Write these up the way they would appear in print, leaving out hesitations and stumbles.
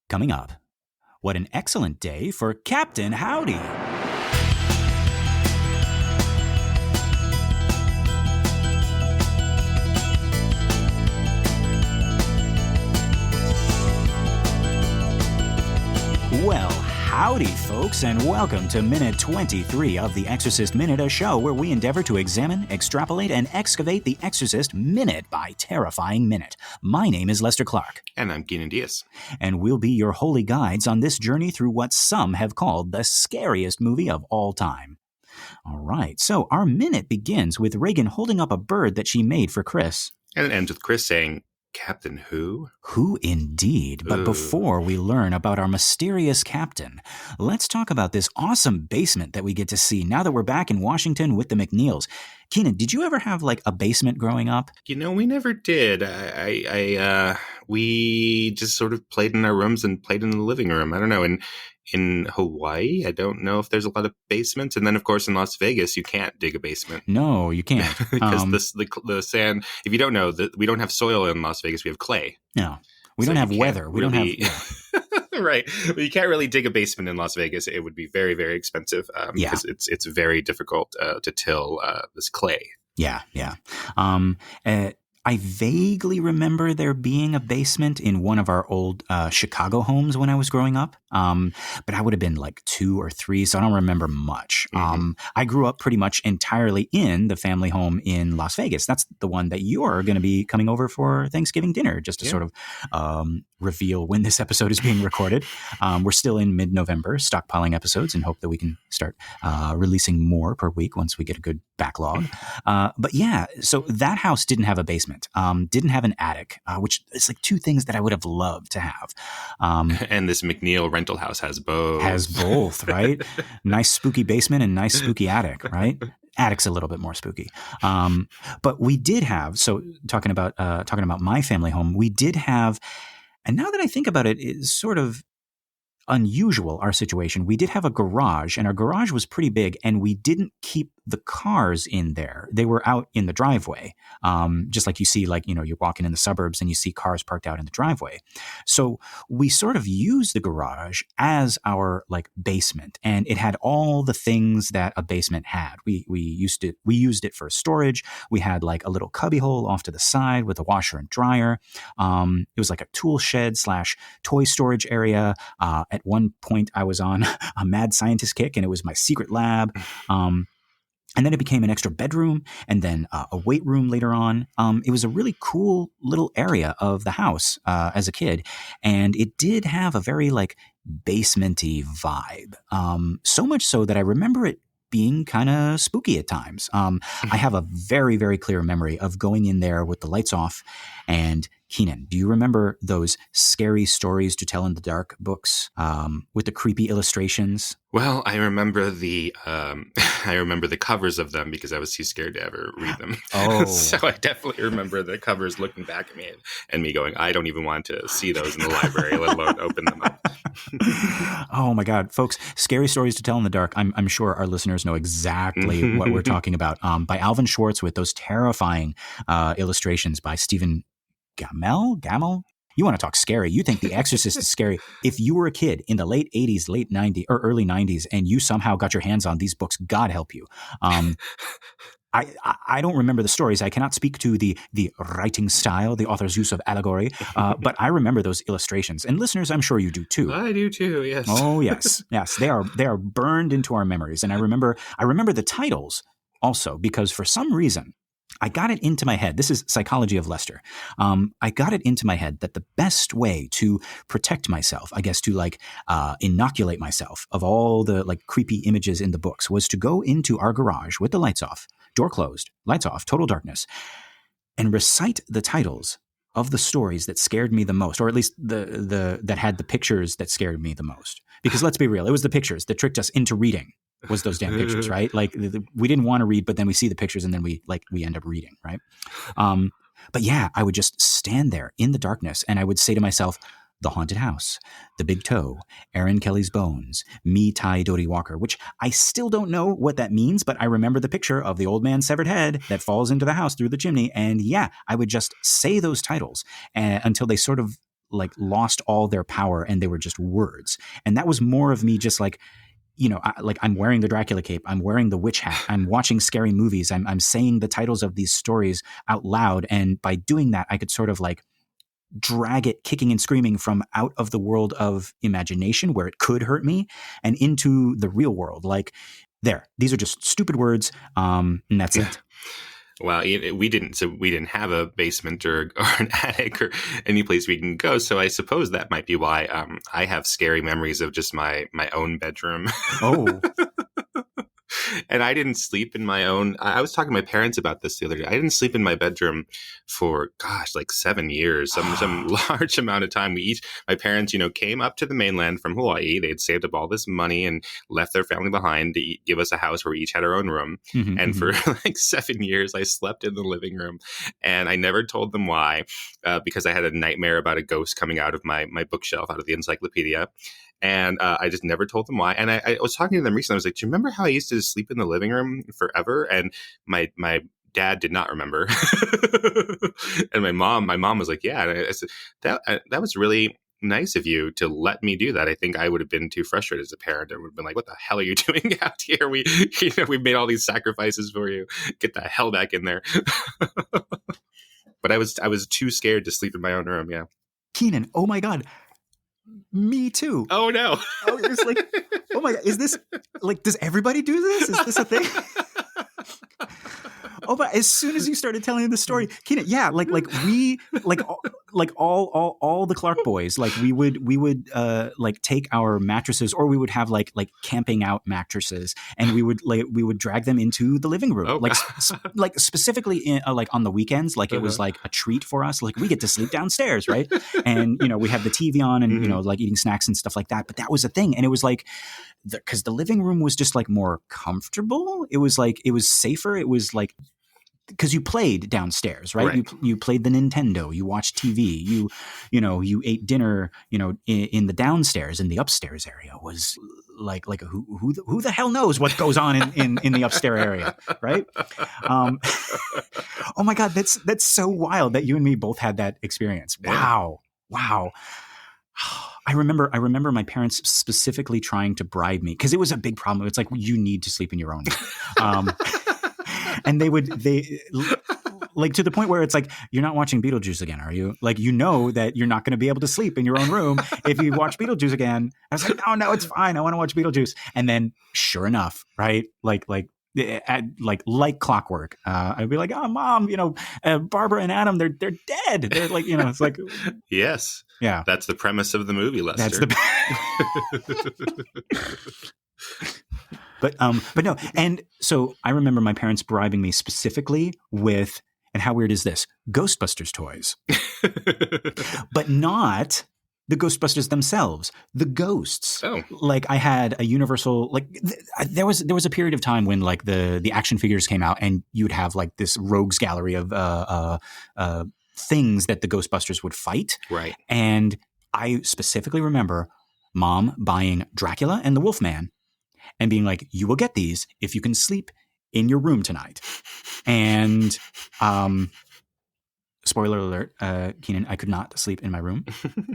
Coming up, what an excellent day for Captain Howdy. Well, howdy, folks, and welcome to Minute 23 of the Exorcist Minute, a show where we endeavor to examine, extrapolate, and excavate the Exorcist minute by terrifying minute. My name is Lester Clark. And I'm Keenan Diaz. And we'll be your holy guides on this journey through what some have called the scariest movie of all time. All right, so our minute begins with Reagan holding up a bird that she made for Chris. And it ends with Chris saying, Captain who? Who indeed? But before we learn about our mysterious captain, let's talk about this awesome basement that we get to see now that we're back in Washington with the McNeils. Keenan, did you ever have like a basement growing up? You know, we never did. We just sort of played in our rooms and played in the living room. I don't know. In Hawaii, I don't know if there's a lot of basements. And then, of course, in Las Vegas, you can't dig a basement. No, you can't. Because the sand, if you don't know, we don't have soil in Las Vegas. We have clay. No, we don't have weather. We don't have... Yeah. Right. But you can't really dig a basement in Las Vegas. It would be very, very expensive because it's very difficult to till this clay. Yeah. I vaguely remember there being a basement in one of our old Chicago homes when I was growing up. But I would have been like 2 or 3, so I don't remember much. Mm-hmm. I grew up pretty much entirely in the family home in Las Vegas. That's the one that you're going to be coming over for Thanksgiving dinner, just to sort of reveal when this episode is being recorded. We're still in mid-November, stockpiling episodes and hope that we can start releasing more per week once we get a good backlog. But yeah, so that house didn't have a basement. Didn't have an attic, which is like 2 things that I would have loved to have. And this McNeil rental house has both. Has both, right? Nice spooky basement and nice spooky attic, right? Attic's a little bit more spooky. But we did have, so talking about my family home, we did have, and now that I think about it, it's sort of unusual, our situation. We did have a garage, and our garage was pretty big, and we didn't keep the cars in there. They were out in the driveway. Just like you see, like, you know, you're walking in the suburbs and you see cars parked out in the driveway. So we sort of used the garage as our like basement, and it had all the things that a basement had. We used it for storage. We had like a little cubby hole off to the side with a washer and dryer. It was like a tool shed / toy storage area. At one point I was on a mad scientist kick, and it was my secret lab. And then it became an extra bedroom, and then a weight room later on. It was a really cool little area of the house as a kid, and it did have a very like basement-y vibe. So much so that I remember it being kind of spooky at times. I have a very, very clear memory of going in there with the lights off. And Keenan, do you remember those scary stories to tell in the dark books with the creepy illustrations? Well, I remember the covers of them because I was too scared to ever read them. Oh, so I definitely remember the covers looking back at me and me going, I don't even want to see those in the library, let alone open them up. Oh my God, folks! Scary stories to tell in the dark. I'm sure our listeners know exactly what we're talking about. By Alvin Schwartz, with those terrifying illustrations by Stephen Gammell. You want to talk scary. You think The Exorcist is scary. If you were a kid in the late 80s, late 90s, or early 90s, and you somehow got your hands on these books, God help you. I don't remember the stories. I cannot speak to the writing style, the author's use of allegory, but I remember those illustrations. And listeners, I'm sure you do too. I do too, yes. Oh, yes. Yes, they are burned into our memories. And I remember the titles also, because for some reason, I got it into my head. This is psychology of Lester. I got it into my head that the best way to protect myself, I guess to like inoculate myself of all the like creepy images in the books, was to go into our garage with the lights off, door closed, lights off, total darkness, and recite the titles of the stories that scared me the most, or at least the that had the pictures that scared me the most. Because let's be real, it was the pictures that tricked us into reading. Was those damn pictures, right? Like we didn't want to read, but then we see the pictures and then we end up reading, right? But yeah, I would just stand there in the darkness and I would say to myself, The Haunted House, The Big Toe, Aaron Kelly's Bones, Me Tai Dodie Walker, which I still don't know what that means, but I remember the picture of the old man's severed head that falls into the house through the chimney. And yeah, I would just say those titles until they sort of like lost all their power and they were just words. And that was more of me just like, like I'm wearing the Dracula cape, I'm wearing the witch hat, I'm watching scary movies, I'm saying the titles of these stories out loud. And by doing that, I could sort of like drag it kicking and screaming from out of the world of imagination where it could hurt me and into the real world. Like, these are just stupid words. And that's it. Well, we didn't have a basement or an attic or any place we can go. So I suppose that might be why I have scary memories of just my own bedroom. Oh. And I didn't sleep in my own. I was talking to my parents about this the other day. I didn't sleep in my bedroom for, like 7 years, some large amount of time. My parents, came up to the mainland from Hawaii. They'd saved up all this money and left their family behind to give us a house where we each had our own room. Mm-hmm, and for like 7 years, I slept in the living room, and I never told them why, because I had a nightmare about a ghost coming out of my bookshelf, out of the encyclopedia. And I just never told them why. And I was talking to them recently. I was like, do you remember how I used to sleep in the living room forever? And my dad did not remember. And my mom was like, yeah. And I said, that was really nice of you to let me do that. I think I would have been too frustrated as a parent and would have been like, what the hell are you doing out here? We made all these sacrifices for you. Get the hell back in there. But I was too scared to sleep in my own room. Yeah. Keenan, oh my God. Me too. Oh no. It's like, oh my God, is this like, does everybody do this? Is this a thing? Oh, but as soon as you started telling the story, Keenan, yeah, like we, like all the Clark boys, like we would like take our mattresses, or we would have like camping out mattresses, and we would drag them into the living room, like specifically in, like on the weekends, like it was like a treat for us, like we get to sleep downstairs, right? And we have the TV on, and like eating snacks and stuff like that. But that was a thing, and it was like, because the living room was just like more comfortable. It was like, it was safer. It was like, because you played downstairs, right? You played the Nintendo, you watched TV, you ate dinner, in the downstairs. In the upstairs area was like who the hell knows what goes on in the upstairs area, right? Oh my God, that's so wild that you and me both had that experience. Wow. I remember my parents specifically trying to bribe me, because it was a big problem. It's like, you need to sleep in your own room. And they like, to the point where it's like, you're not watching Beetlejuice again, are you? Like, that you're not going to be able to sleep in your own room if you watch Beetlejuice again. I was like, no, it's fine. I want to watch Beetlejuice. And then sure enough, right? Like clockwork, I'd be like, oh, Mom, Barbara and Adam, they're dead. They're like, it's like, yes. Yeah. That's the premise of the movie, Lester. But no. And so I remember my parents bribing me specifically with, and how weird is this? Ghostbusters toys, but not the Ghostbusters themselves, the ghosts. Oh, like I had a Universal, like there was a period of time when like the action figures came out, and you'd have like this rogues gallery of things that the Ghostbusters would fight. Right. And I specifically remember Mom buying Dracula and the Wolfman, and being like, you will get these if you can sleep in your room tonight. And spoiler alert, Keenan, I could not sleep in my room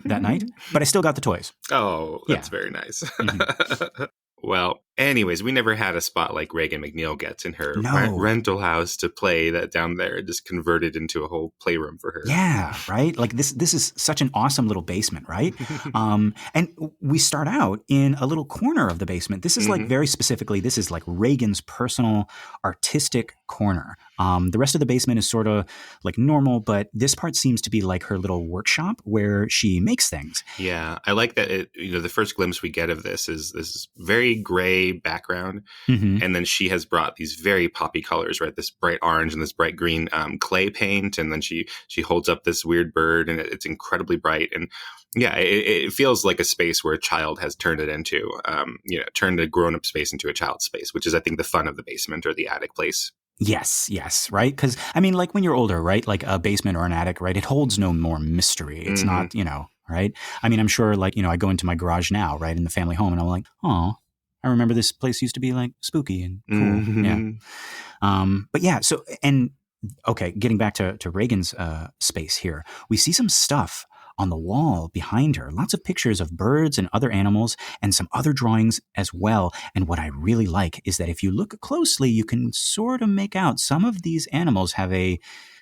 that night, but I still got the toys. Oh, that's very nice. Mm-hmm. Well, anyways, we never had a spot like Reagan McNeil gets in her rental house to play that down there, just converted into a whole playroom for her. Yeah, right? Like this is such an awesome little basement, right? And we start out in a little corner of the basement. This is like very specifically, this is like Reagan's personal artistic corner. The rest of the basement is sort of like normal, but this part seems to be like her little workshop where she makes things. Yeah, I like that. The first glimpse we get of this is this very gray background, and then she has brought these very poppy colors, right? This bright orange and this bright green clay paint, and then she holds up this weird bird, and it's incredibly bright. And yeah, it feels like a space where a child has turned it into, turned a grown-up space into a child's space, which is, I think, the fun of the basement or the attic place. Yes, right? Because, I mean, like when you're older, right? Like a basement or an attic, right? It holds no more mystery. It's not, right? I mean, I'm sure, like, I go into my garage now, right, in the family home, and I'm like, oh, I remember this place used to be like spooky and cool. Yeah. But yeah, so, and okay, getting back to Reagan's space here, we see some stuff on the wall behind her. Lots of pictures of birds and other animals and some other drawings as well. And what I really like is that if you look closely, you can sort of make out some of these animals have a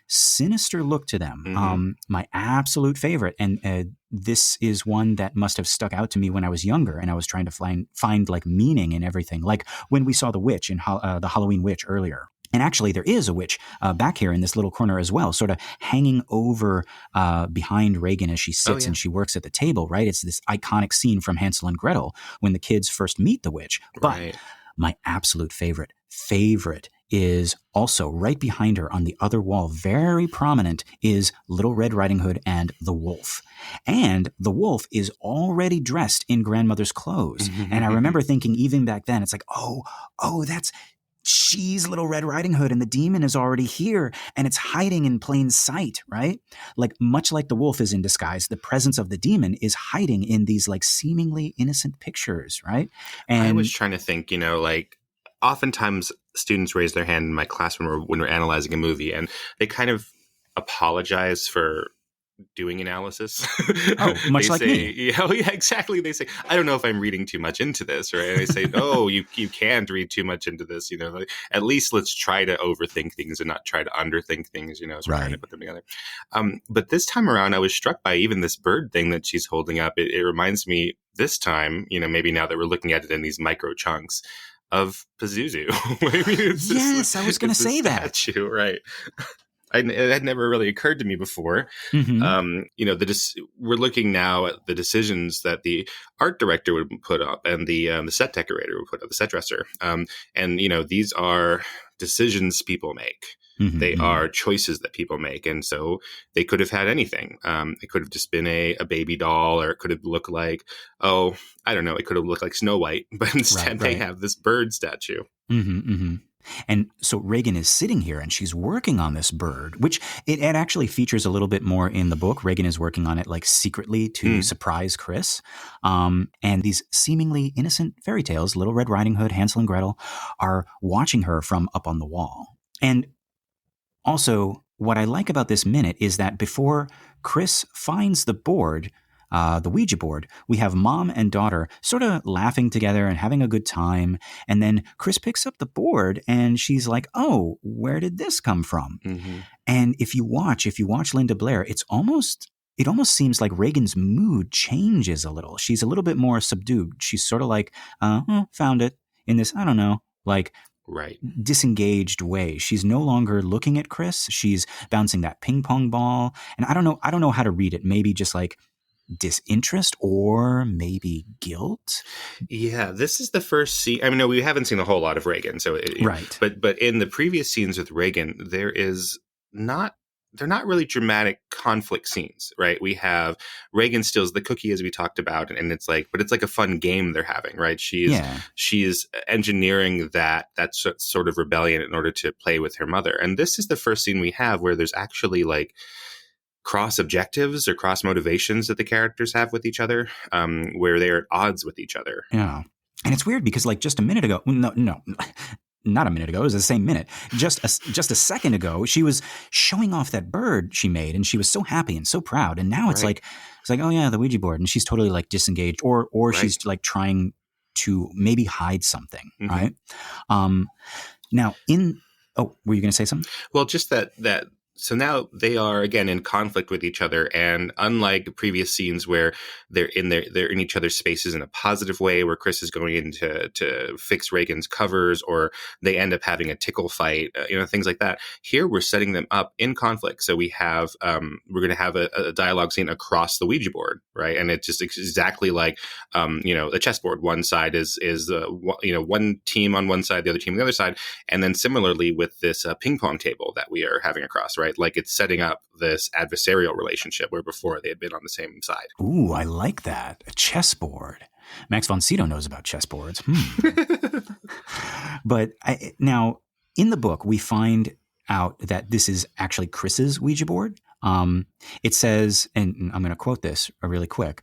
sinister look to them. My absolute favorite, and this is one that must have stuck out to me when I was younger, and I was trying to find like meaning in everything. Like when we saw the witch in the Halloween witch earlier. And actually, there is a witch back here in this little corner as well, sort of hanging over behind Reagan as she sits and she works at the table, right? It's this iconic scene from Hansel and Gretel when the kids first meet the witch. But my absolute favorite is also right behind her on the other wall, very prominent, is Little Red Riding Hood and the wolf. And the wolf is already dressed in grandmother's clothes. And I remember thinking even back then, it's like, oh, she's Little Red Riding Hood and the demon is already here and it's hiding in plain sight, right? Like much like the wolf is in disguise, the presence of the demon is hiding in these like seemingly innocent pictures, right? And I was trying to think, like oftentimes students raise their hand in my class when we're analyzing a movie and they kind of apologize for doing analysis. Much like me. Yeah, exactly. They say, I don't know if I'm reading too much into this, right? And I say, no, you can't read too much into this. Like, at least let's try to overthink things and not try to underthink things. As we're trying to put them together. But this time around, I was struck by even this bird thing that she's holding up. It reminds me this time, maybe now that we're looking at it in these micro chunks, of Pazuzu. I was going to say that. Statue, right? It had never really occurred to me before. We're looking now at the decisions that the art director would put up and the set decorator would put up, the set dresser. These are decisions people make. They are choices that people make. And so they could have had anything. It could have just been a baby doll, or it could have looked like, I don't know, it could have looked like Snow White, but instead they have this bird statue. And so Reagan is sitting here and she's working on this bird, which it actually features a little bit more in the book. Reagan is working on it like secretly to surprise Chris. And these seemingly innocent fairy tales, Little Red Riding Hood, Hansel and Gretel, are watching her from up on the wall. And also, what I like about this minute is that before Chris finds the board, the Ouija board, we have mom and daughter sort of laughing together and having a good time. And then Chris picks up the board and she's like, oh, where did this come from? And if you watch Linda Blair, it almost seems like Reagan's mood changes a little. She's a little bit more subdued. She's sort of like, found it in this, I don't know, like disengaged way. She's no longer looking at Chris. She's bouncing that ping pong ball. And I don't know how to read it. Maybe just like disinterest or maybe guilt. Yeah, this is the first scene. I mean, no, we haven't seen a whole lot of Reagan. So but in the previous scenes with Reagan, they're not really dramatic conflict scenes, right? We have Reagan steals the cookie, as we talked about, and it's like a fun game they're having, right? She's engineering that sort of rebellion in order to play with her mother. And this is the first scene we have where there's actually like cross objectives or cross motivations that the characters have with each other, where they're at odds with each other. Yeah. And it's weird because like just a minute ago, not a minute ago, it was the same minute. Just a second ago, she was showing off that bird she made and she was so happy and so proud. And now it's like, oh yeah, the Ouija board. And she's totally like disengaged or she's like trying to maybe hide something. Right. Now were you going to say something? Well, just that so now they are again in conflict with each other, and unlike previous scenes where they're in each other's spaces in a positive way, where Chris is going in to fix Reagan's covers, or they end up having a tickle fight, things like that. Here we're setting them up in conflict. So we have we're going to have a dialogue scene across the Ouija board, right? And it's just exactly like a chessboard. One side is one team on one side, the other team on the other side, and then similarly with this ping pong table that we are having across, right? Like it's setting up this adversarial relationship where before they had been on the same side. Ooh, I like that. A chessboard. Max von Sydow knows about chessboards. But now in the book, we find out that this is actually Chris's Ouija board. It says, and I'm going to quote this really quick,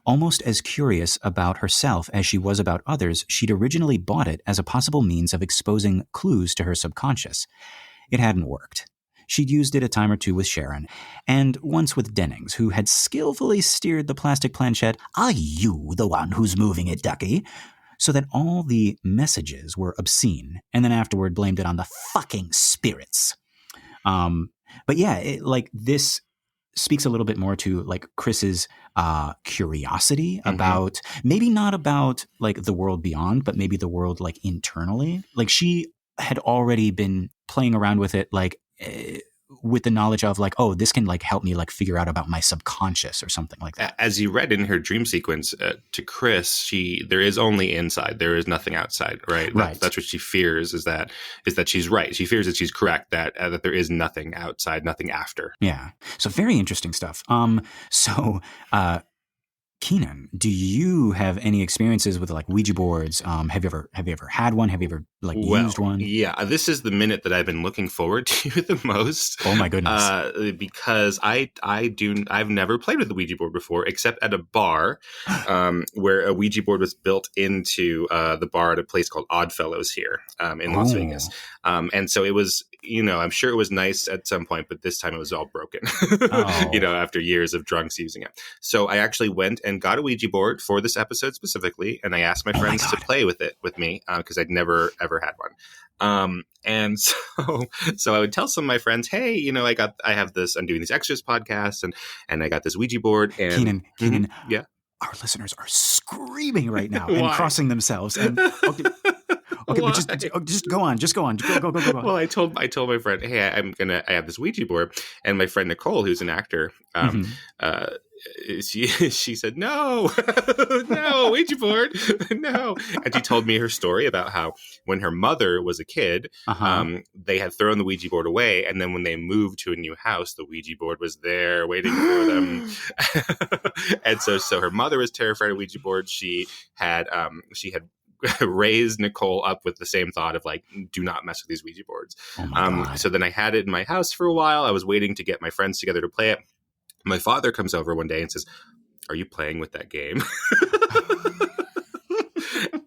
almost as curious about herself as she was about others, she'd originally bought it as a possible means of exposing clues to her subconscious. It hadn't worked. She'd used it a time or two with Sharon, and once with Dennings, who had skillfully steered the plastic planchette, "Are you the one who's moving it, Ducky?" so that all the messages were obscene, and then afterward blamed it on the fucking spirits. But yeah, this speaks a little bit more to like Chris's curiosity about, maybe not about like the world beyond, but maybe the world like internally. Like she had already been playing around with it, like with the knowledge of like, oh, this can like help me like figure out about my subconscious or something like that. As you read in her dream sequence, to Chris, there is only inside. There is nothing outside, right? Right. That's what she fears, is that she's right. She fears that she's correct, that there is nothing outside, nothing after. Yeah. So very interesting stuff. Keenan, do you have any experiences with like Ouija boards? Have you ever had one? Have you ever like used one? Yeah, this is the minute that I've been looking forward to the most. Oh my goodness! Because I've never played with the Ouija board before, except at a bar, where a Ouija board was built into the bar at a place called Oddfellows here in Las Vegas, and so it was. I'm sure it was nice at some point, but this time it was all broken, after years of drunks using it. So I actually went and got a Ouija board for this episode specifically, and I asked my friends to play with it with me because I'd never, ever had one. And so I would tell some of my friends, hey, I have this, I'm doing these Exorcist podcasts and I got this Ouija board. And Keenan, yeah. Our listeners are screaming right now Why? and crossing themselves. And okay, but just go on. Go. Well, I told my friend, hey, I have this Ouija board, and my friend Nicole, who's an actor, she said, no, Ouija board, no. And she told me her story about how when her mother was a kid, they had thrown the Ouija board away, and then when they moved to a new house, the Ouija board was there waiting for them. And so her mother was terrified of Ouija boards. She had raised Nicole up with the same thought of like, do not mess with these Ouija boards. Oh my God. So then I had it in my house for a while. I was waiting to get my friends together to play it. My father comes over one day and says, are you playing with that game?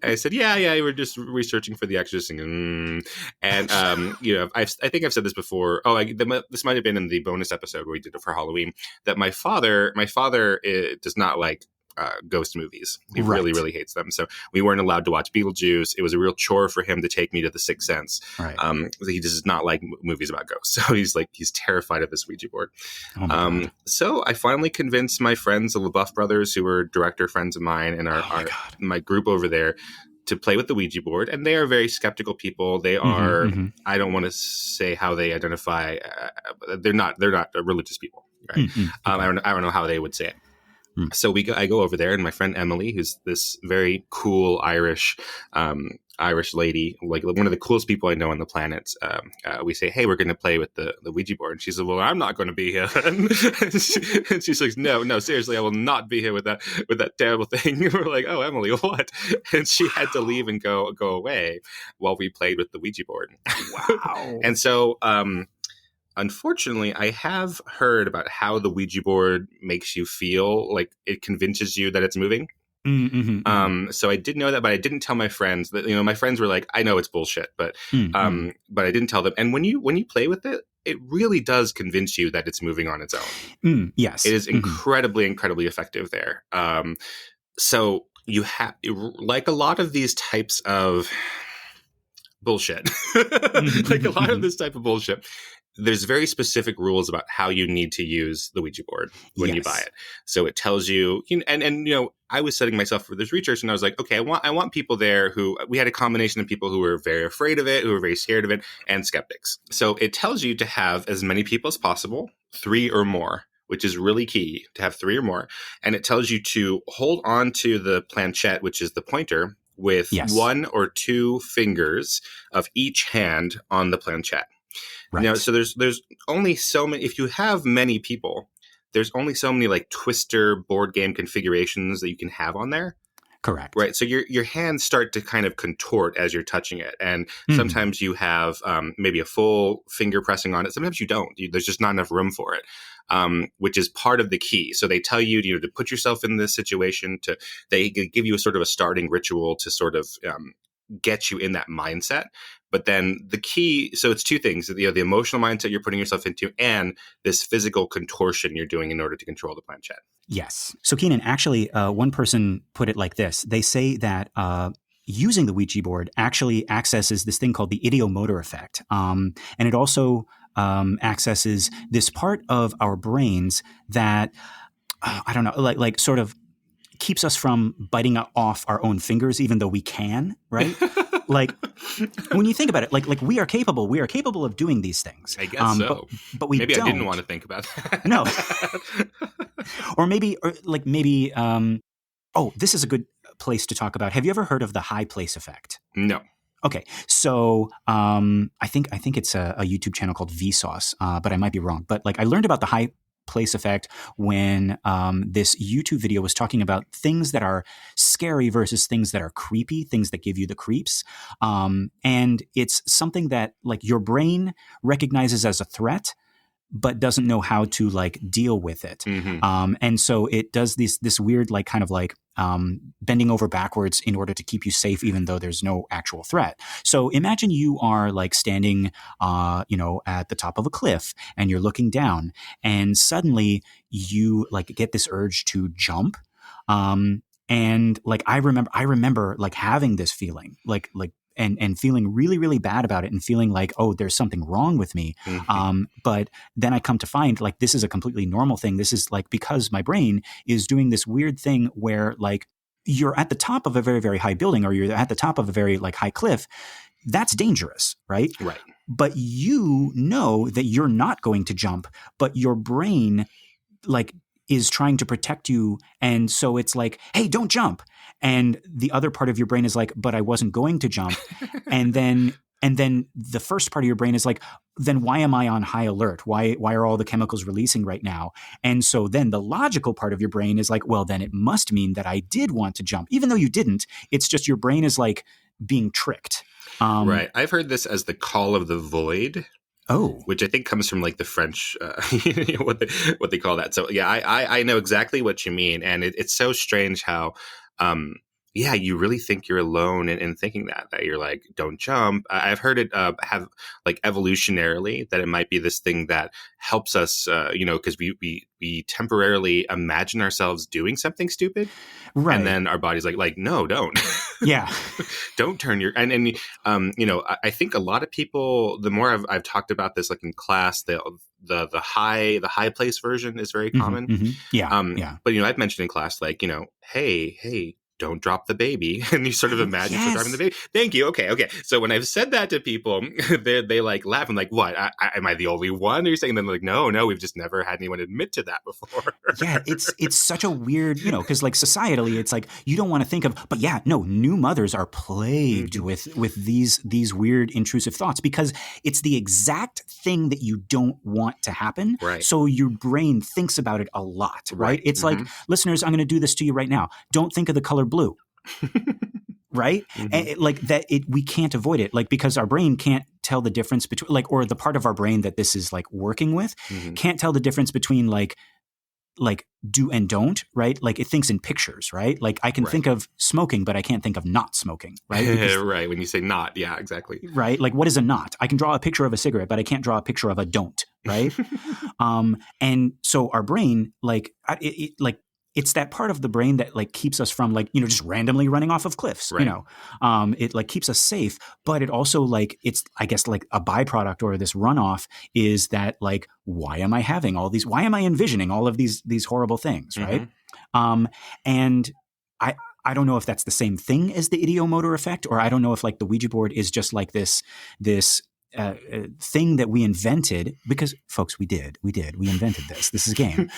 I said, yeah, we're just researching for The Exorcist. And I think I've said this before. This might have been in the bonus episode where we did it for Halloween, that my father does not like ghost movies. He really, really hates them. So we weren't allowed to watch Beetlejuice. It was a real chore for him to take me to The Sixth Sense. Right. He does not like movies about ghosts. So he's terrified of this Ouija board. So I finally convinced my friends, the LaBeouf brothers, who were director friends of mine, and my group over there, to play with the Ouija board. And they are very skeptical people. They are, I don't want to say how they identify. They're not religious people. Right. I don't know how they would say it. So I go over there, and my friend Emily, who's this very cool Irish lady, like one of the coolest people I know on the planet, we say, hey, we're going to play with the Ouija board. And she said, well, I'm not going to be here. And she's like, no, seriously, I will not be here with that terrible thing. We're like, oh, Emily, what? And she had to leave and go away while we played with the Ouija board. Wow. And so, unfortunately, I have heard about how the Ouija board makes you feel, like it convinces you that it's moving. So I did know that, but I didn't tell my friends. That my friends were like, I know it's bullshit, but I didn't tell them. And when you play with it, it really does convince you that it's moving on its own. Yes, it is incredibly effective there. So you have, like a lot of these types of bullshit, like a lot of this type of bullshit, there's very specific rules about how you need to use the Ouija board when you buy it. So it tells you, and I was setting myself for this research, and I was like, okay, I want people there we had a combination of people who were very afraid of it, who were very scared of it, and skeptics. So it tells you to have as many people as possible, 3 or more, which is really key, to have 3 or more. And it tells you to hold on to the planchette, which is the pointer, with 1 or 2 fingers of each hand on the planchette. Right. So there's only so many. If you have many people, there's only so many like Twister board game configurations that you can have on there. Correct. Right. So your hands start to kind of contort as you're touching it, and sometimes you have maybe a full finger pressing on it. Sometimes you don't. There's just not enough room for it, which is part of the key. So they tell you, to put yourself in this situation. They give you a sort of a starting ritual to sort of get you in that mindset. But then the key, so it's two things, the emotional mindset you're putting yourself into and this physical contortion you're doing in order to control the planchette. Yes. So Keenan, actually, one person put it like this. They say that using the Ouija board actually accesses this thing called the ideomotor effect. And it also accesses this part of our brains that, I don't know, like sort of keeps us from biting off our own fingers, even though we can, right? Like when you think about it, like we are capable of doing these things. I guess so. But we maybe don't. I didn't want to think about that. No. or maybe, this is a good place to talk about. Have you ever heard of the high place effect? No. Okay, so I think it's a YouTube channel called Vsauce, but I might be wrong. But like I learned about the high place effect when this YouTube video was talking about things that are scary versus things that are creepy, things that give you the creeps. And it's something that like your brain recognizes as a threat, but doesn't know how to like deal with it. Mm-hmm. And so it does this weird, like kind of like bending over backwards in order to keep you safe, even though there's no actual threat. So imagine you are like standing, at the top of a cliff and you're looking down and suddenly you like get this urge to jump. And like, I remember like having this feeling and feeling really, really bad about it and feeling like, oh, there's something wrong with me. Mm-hmm. But then I come to find like this is a completely normal thing. This is like because my brain is doing this weird thing where like you're at the top of a very, very high building or you're at the top of a very like high cliff. That's dangerous, right? Right. But you know that you're not going to jump, but your brain like is trying to protect you. And so it's like, hey, don't jump. And the other part of your brain is like, but I wasn't going to jump. and then the first part of your brain is like, then why am I on high alert? Why are all the chemicals releasing right now? And so then the logical part of your brain is like, well, then it must mean that I did want to jump, even though you didn't. It's just your brain is like being tricked. Right. I've heard this as the call of the void. Oh, which I think comes from like the French, what they call that. So yeah, I know exactly what you mean, and it's so strange how, you really think you're alone in thinking that you're like, don't jump. I've heard it have like evolutionarily that it might be this thing that helps us, because we temporarily imagine ourselves doing something stupid, right, and then our body's like, no, don't. Yeah. Don't turn your I think a lot of people, the more I've talked about this like in class, the high place version is very common. Mm-hmm. Yeah. But I've mentioned in class like, hey, don't drop the baby. And you sort of imagine yourself driving the baby. Thank you. Okay. So when I've said that to people, they like laugh. I'm like, what? Am I the only one? Are you saying? Then like, no, we've just never had anyone admit to that before. Yeah, it's such a weird, because like societally, it's like you don't want to think of, but yeah, no, new mothers are plagued with these weird intrusive thoughts because it's the exact thing that you don't want to happen. Right. So your brain thinks about it a lot, right? It's like, listeners, I'm going to do this to you right now. Don't think of the color blue. Right? Mm-hmm. And we can't avoid it, like, because our brain can't tell the difference between like, or the part of our brain that this is like working with can't tell the difference between like do and don't, right? Like it thinks in pictures, right? Like I can think of smoking, but I can't think of not smoking, right? Because, right. When you say not, yeah, exactly. Right? Like what is a not? I can draw a picture of a cigarette, but I can't draw a picture of a don't, right? And so our brain, like, it's that part of the brain that like keeps us from like, just randomly running off of cliffs, right. It like keeps us safe, but it also like, it's, I guess like a byproduct or this runoff is that like, why am I envisioning all of these horrible things? Right. And I don't know if that's the same thing as the ideomotor effect, or I don't know if like the Ouija board is just like this thing that we invented because folks, we invented this. This is a game.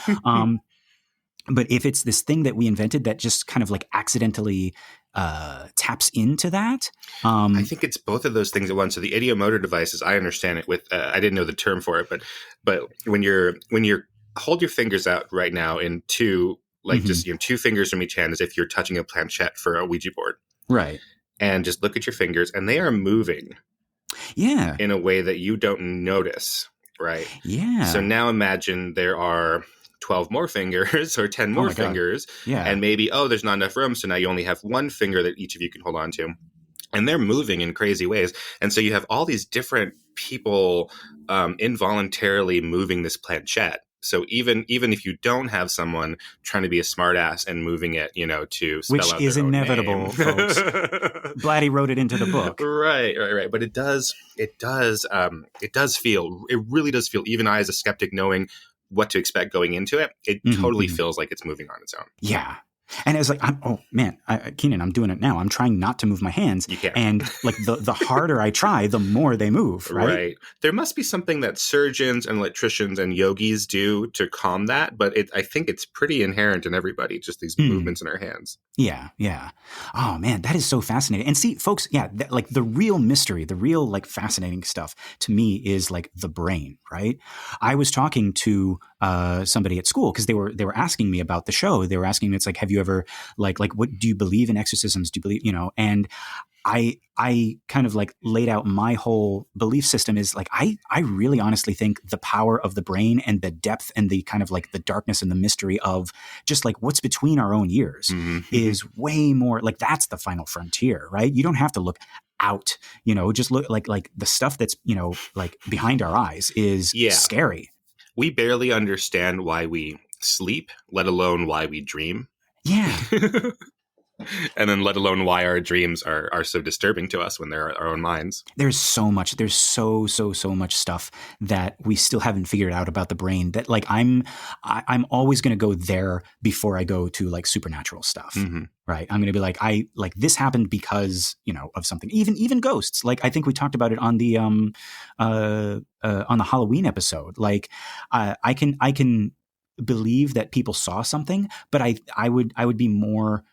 But if it's this thing that we invented that just kind of like accidentally taps into that. I think it's both of those things at once. So the ideomotor devices, I understand it with, I didn't know the term for it, but when you're hold your fingers out right now in two, like just two fingers from each hand as if you're touching a planchette for a Ouija board. Right. And just look at your fingers and they are moving. Yeah. In a way that you don't notice. Right. Yeah. So now imagine there are 12 more fingers or 10 more fingers. Yeah. And maybe, there's not enough room. So now you only have one finger that each of you can hold on to. and they're moving in crazy ways. And so you have all these different people involuntarily moving this planchette. So even if you don't have someone trying to be a smartass and moving it, to spell Which out is their own inevitable, name. folks. Blatty wrote it into the book. Right. But it really does feel, even I as a skeptic knowing what to expect going into it, it totally feels like it's moving on its own. Yeah. And it was like, Keenan, I'm doing it now. I'm trying not to move my hands. You can't. And like the harder I try, the more they move, right? Right. There must be something that surgeons and electricians and yogis do to calm that, but I think it's pretty inherent in everybody, just these movements in our hands. Yeah, yeah. Oh man, that is so fascinating. And see, folks, like the real mystery, the real like fascinating stuff to me is like the brain, right? I was talking to somebody at school because they were asking me about the show. They were asking me, it's like, have you ever like what do you believe in exorcisms? Do you believe, and I kind of like laid out my whole belief system is like, I really honestly think the power of the brain and the depth and the kind of like the darkness and the mystery of just like what's between our own ears is way more like that's the final frontier, right? You don't have to look out, just look like the stuff that's, like behind our eyes is scary. We barely understand why we sleep, let alone why we dream. Yeah. And then let alone why our dreams are so disturbing to us when they're our own minds. There's so much. There's so much stuff that we still haven't figured out about the brain that like I'm always going to go there before I go to like supernatural stuff. Right. I'm going to be like, this happened because, of something, even ghosts. Like, I think we talked about it on the Halloween episode. Like, I can believe that people saw something, but I would be more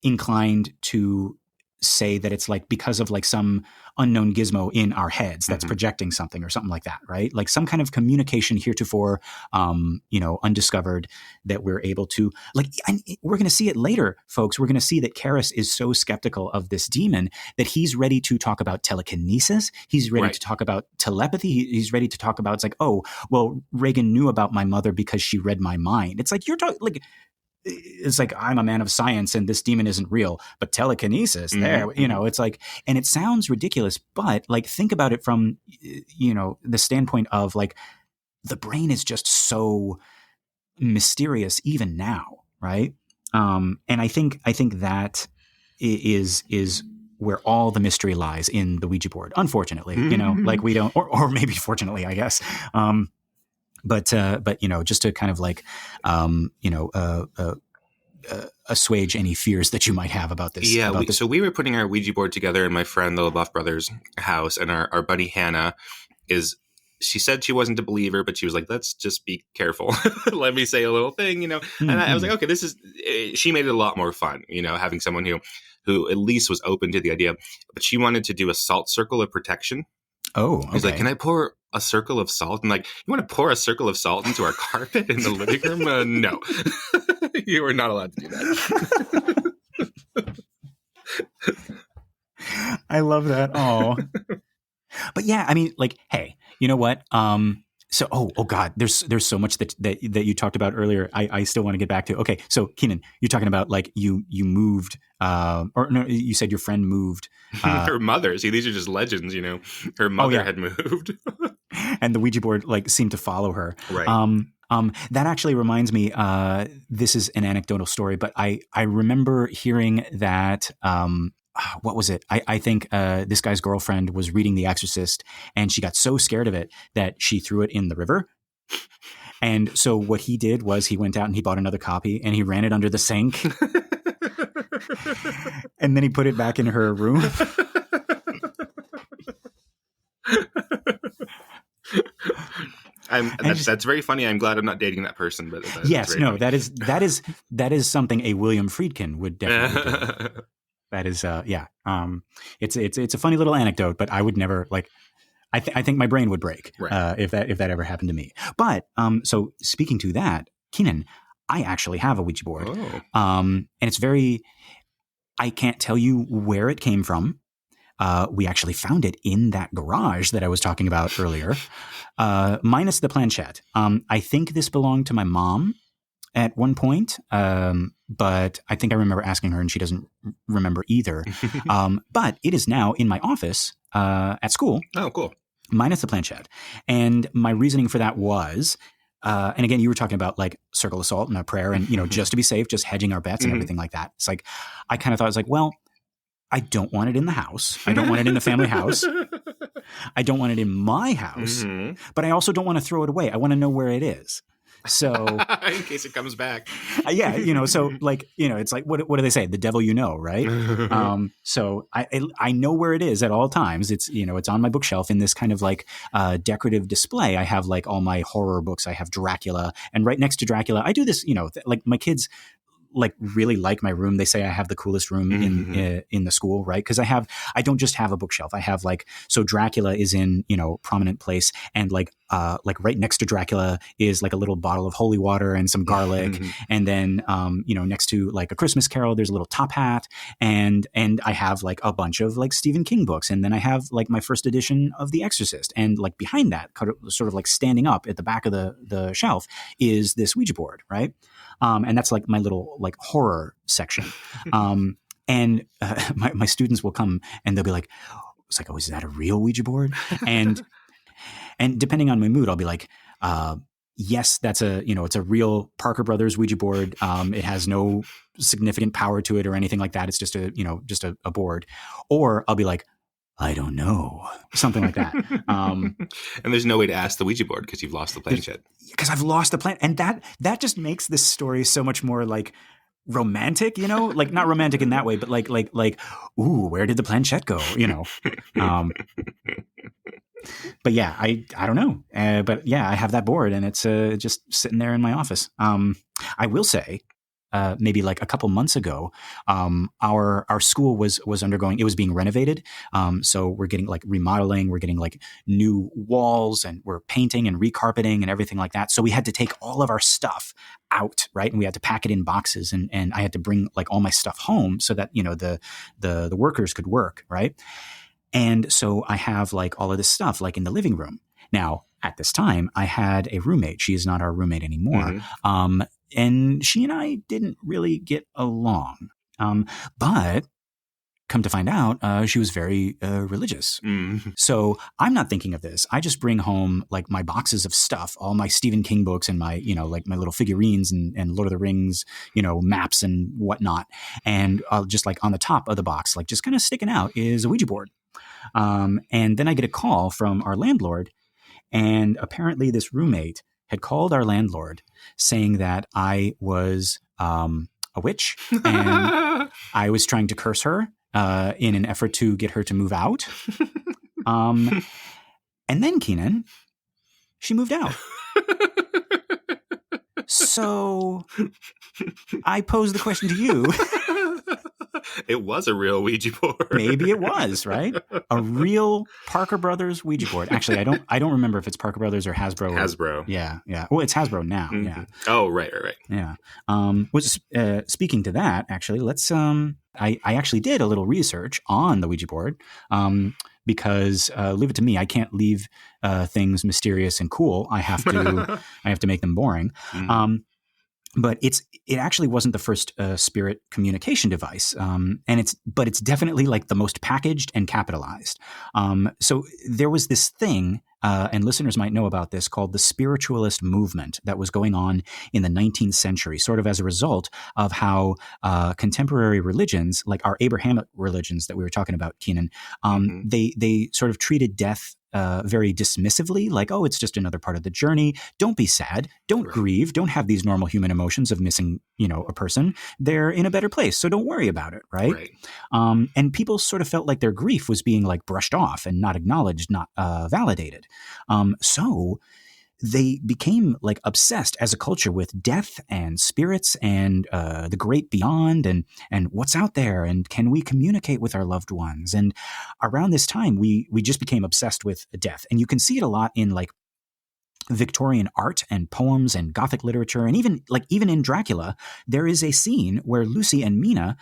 inclined to say that it's like because of like some unknown gizmo in our heads that's projecting something or something like that, right? Like some kind of communication heretofore, undiscovered that we're able to like, and we're going to see it later, folks. We're going to see that Karras is so skeptical of this demon that he's ready to talk about telekinesis. He's ready to talk about telepathy. He's ready to talk about, it's like, oh, well, Reagan knew about my mother because she read my mind. It's like, you're talking like, it's like, I'm a man of science and this demon isn't real, but telekinesis there, it's like, and it sounds ridiculous, but like, think about it from, the standpoint of like, the brain is just so mysterious even now. Right. And I think that is where all the mystery lies in the Ouija board. Unfortunately, like we don't, or maybe fortunately, I guess. But just to kind of like, assuage any fears that you might have about this. Yeah. So we were putting our Ouija board together in my friend, the LaBeouf brothers' house, and our buddy Hannah she said she wasn't a believer, but she was like, let's just be careful. Let me say a little thing, and I was like, okay, she made it a lot more fun, having someone who at least was open to the idea, but she wanted to do a salt circle of protection. Oh, okay. He's like, can I pour a circle of salt? And like, you want to pour a circle of salt into our carpet in the living room? No, you are not allowed to do that. I love that. Oh, but yeah, I mean, like, hey, you know what? So, oh God, there's so much that you talked about earlier. I still want to get back to. Okay, so Keenan, you're talking about like you moved, or no, you said your friend moved. Her mother. See, these are just legends. Her mother had moved, and the Ouija board like seemed to follow her. Right. That actually reminds me. This is an anecdotal story, but I remember hearing that. What was it? I think this guy's girlfriend was reading The Exorcist and she got so scared of it that she threw it in the river. And so what he did was he went out and he bought another copy and he ran it under the sink. And then he put it back in her room. That's very funny. I'm glad I'm not dating that person. But yes, no, funny. that is something a William Friedkin would definitely do. That is, it's a funny little anecdote, but I would never like. I think my brain would break if that ever happened to me. But so speaking to that, Keenan, I actually have a Ouija board, and it's very. I can't tell you where it came from. We actually found it in that garage that I was talking about earlier, minus the planchette. I think this belonged to my mom. at one point, but I think I remember asking her and she doesn't remember either. But it is now in my office at school. Oh, cool. Minus the planchette. And my reasoning for that was, and again, you were talking about like circle of salt and a prayer and, just to be safe, just hedging our bets and everything like that. It's like, I kind of thought, I was like, well, I don't want it in the house. I don't want it in the family house. I don't want it in my house, but I also don't want to throw it away. I want to know where it is. So in case it comes back. Yeah. So like, it's like, what do they say? The devil, right? So I know where it is at all times. It's, it's on my bookshelf in this kind of like decorative display. I have like all my horror books. I have Dracula, and right next to Dracula, I do this, like my kids like really like my room. They say I have the coolest room in the school, right? Because I don't just have a bookshelf. I have like, so Dracula is in, prominent place, and like right next to Dracula is like a little bottle of holy water and some garlic, and then next to like A Christmas Carol, there's a little top hat, and I have like a bunch of like Stephen King books, and then I have like my first edition of The Exorcist, and like behind that, sort of like standing up at the back of the shelf, is this Ouija board, right? And that's like my little like horror section. And my students will come and they'll be like, it's like, oh, is that a real Ouija board? And depending on my mood, I'll be like, yes, that's it's a real Parker Brothers Ouija board. It has no significant power to it or anything like that. It's just a board. Or I'll be like, I don't know, something like that. And there's no way to ask the Ouija board because you've lost the planchette. Because I've lost the plan, and that just makes this story so much more like romantic, like not romantic in that way, but like, ooh, where did the planchette go? But yeah, I don't know. But yeah, I have that board, and it's just sitting there in my office. I will say, maybe like a couple months ago, our school was undergoing, it was being renovated. So we're getting like remodeling, we're getting like new walls, and we're painting and recarpeting and everything like that. So we had to take all of our stuff out, right? And we had to pack it in boxes, and I had to bring like all my stuff home so that, the workers could work, right? And so I have like all of this stuff like in the living room. Now, at this time, I had a roommate. She is not our roommate anymore. And she and I didn't really get along. But come to find out, she was very religious. So I'm not thinking of this. I just bring home like my boxes of stuff, all my Stephen King books and my, like my little figurines and Lord of the Rings, maps and whatnot. And just like on the top of the box, like just kind of sticking out, is a Ouija board. And then I get a call from our landlord, and apparently this roommate had called our landlord saying that I was a witch, and I was trying to curse her in an effort to get her to move out. And then, Keenan, she moved out. So I pose the question to you. It was a real Ouija board. Maybe it was, right? A real Parker Brothers Ouija board. Actually, I don't remember if it's Parker Brothers or Hasbro. Hasbro. Yeah. Well, it's Hasbro now. Yeah. Oh, right. Yeah. Speaking to that, actually, let's. I actually did a little research on the Ouija board. Because leave it to me, I can't leave things mysterious and cool. I have to make them boring. But it actually wasn't the first spirit communication device, but it's definitely like the most packaged and capitalized. So there was this thing, and listeners might know about this, called the spiritualist movement that was going on in the 19th century, sort of as a result of how contemporary religions, like our Abrahamic religions that we were talking about, Keenan, they sort of treated death very dismissively, like, oh, it's just another part of the journey. Don't be sad. Don't grieve. Don't have these normal human emotions of missing, a person. They're in a better place, so don't worry about it, right? And people sort of felt like their grief was being like brushed off and not acknowledged, not validated. So they became like obsessed as a culture with death and spirits and the great beyond and what's out there, and can we communicate with our loved ones? And around this time, we just became obsessed with death, and you can see it a lot in like Victorian art and poems and Gothic literature, and even in Dracula, there is a scene where Lucy and Mina,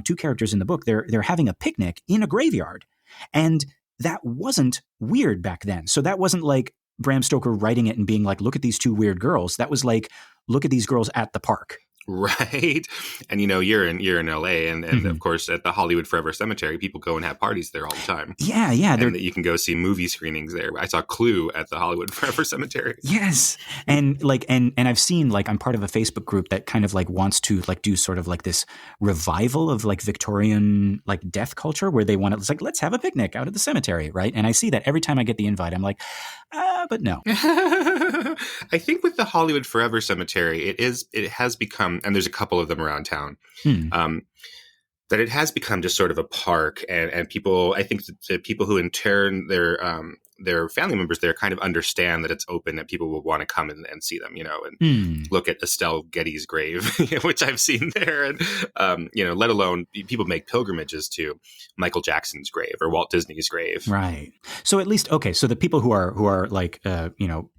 two characters in the book, they're having a picnic in a graveyard, and that wasn't weird back then. So that wasn't like Bram Stoker writing it and being like, look at these two weird girls. That was like, look at these girls at the park. Right. And you're in LA and of course at the Hollywood Forever Cemetery, people go and have parties there all the time. Yeah. And that you can go see movie screenings there. I saw Clue at the Hollywood Forever Cemetery. Yes. And and I've seen, like, I'm part of a Facebook group that kind of like wants to like do sort of like this revival of like Victorian like death culture, where they want to, it's like, let's have a picnic out at the cemetery, right? And I see that every time I get the invite, I'm like, but no. I think with the Hollywood Forever Cemetery, it has become, and there's a couple of them around town, that it has become just sort of a park, and people, I think the people who intern their family members there kind of understand that it's open, that people will want to come and see them, and look at Estelle Getty's grave, which I've seen there, and let alone people make pilgrimages to Michael Jackson's grave or Walt Disney's grave. Right. So at least, okay, so the people who are like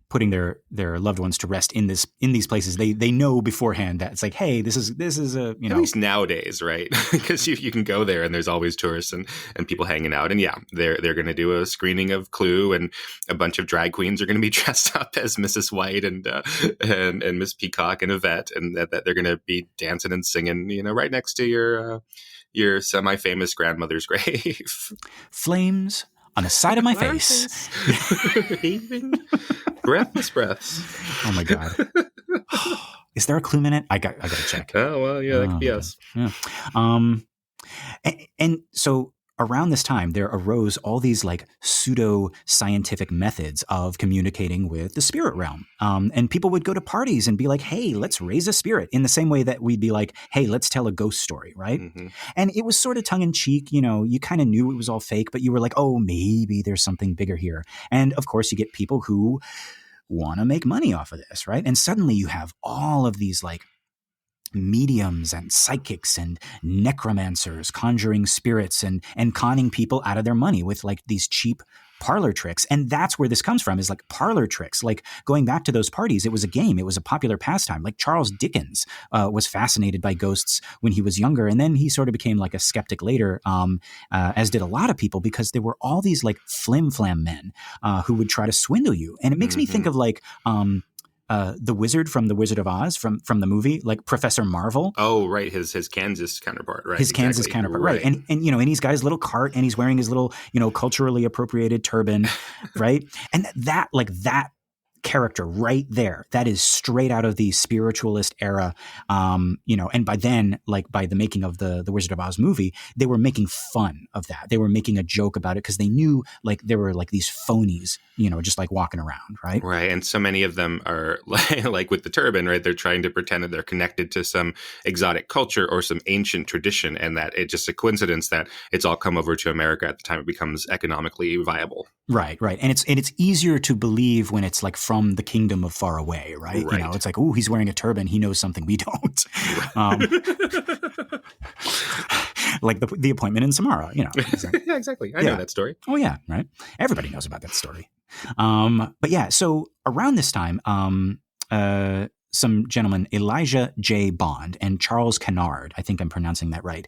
putting their loved ones to rest in these places, they know beforehand that it's like, hey, this is a at least nowadays, right? Because you can go there and there's always tourists and people hanging out, and they're going to do a screening of Clue, and a bunch of drag queens are going to be dressed up as Mrs. White and Miss Peacock and Yvette, and that they're going to be dancing and singing, right next to your semi-famous grandmother's grave. Flames on the side of my face. Heaving breathless breaths. Oh my God. Is there a Clue minute? I got to check. Oh, well, yeah, that could be us. Yeah. And so around this time, there arose all these like pseudo-scientific methods of communicating with the spirit realm. And people would go to parties and be like, hey, let's raise a spirit, in the same way that we'd be like, hey, let's tell a ghost story, right? Mm-hmm. And it was sort of tongue-in-cheek, you kind of knew it was all fake, but you were like, oh, maybe there's something bigger here. And of course, you get people who want to make money off of this, right? And suddenly you have all of these like mediums and psychics and necromancers conjuring spirits and conning people out of their money with like these cheap parlor tricks. And that's where this comes from, is like parlor tricks. Like going back to those parties, it was a game. It was a popular pastime. Like Charles Dickens was fascinated by ghosts when he was younger. And then he sort of became like a skeptic later, as did a lot of people, because there were all these like flim-flam men who would try to swindle you. And it makes me think of like the wizard from The Wizard of Oz from the movie, like Professor Marvel. Oh, right. His Kansas counterpart, right? His Kansas counterpart, right. And and he's got his little cart and he's wearing his little, culturally appropriated turban, right? And that character right there, that is straight out of the spiritualist era. And by then, like by the making of the Wizard of Oz movie, they were making fun of that. They were making a joke about it because they knew like there were like these phonies, just like walking around, right? Right. And so many of them are like with the turban, right? They're trying to pretend that they're connected to some exotic culture or some ancient tradition, and that it's just a coincidence that it's all come over to America at the time it becomes economically viable. Right. And it's easier to believe when it's like from the kingdom of far away, right? It's like, oh, he's wearing a turban. He knows something we don't. Like the appointment in Samara, Yeah, exactly. I know that story. Oh, yeah. Right. Everybody knows about that story. But yeah, so around this time, some gentleman, Elijah J. Bond and Charles Kennard, I think I'm pronouncing that right,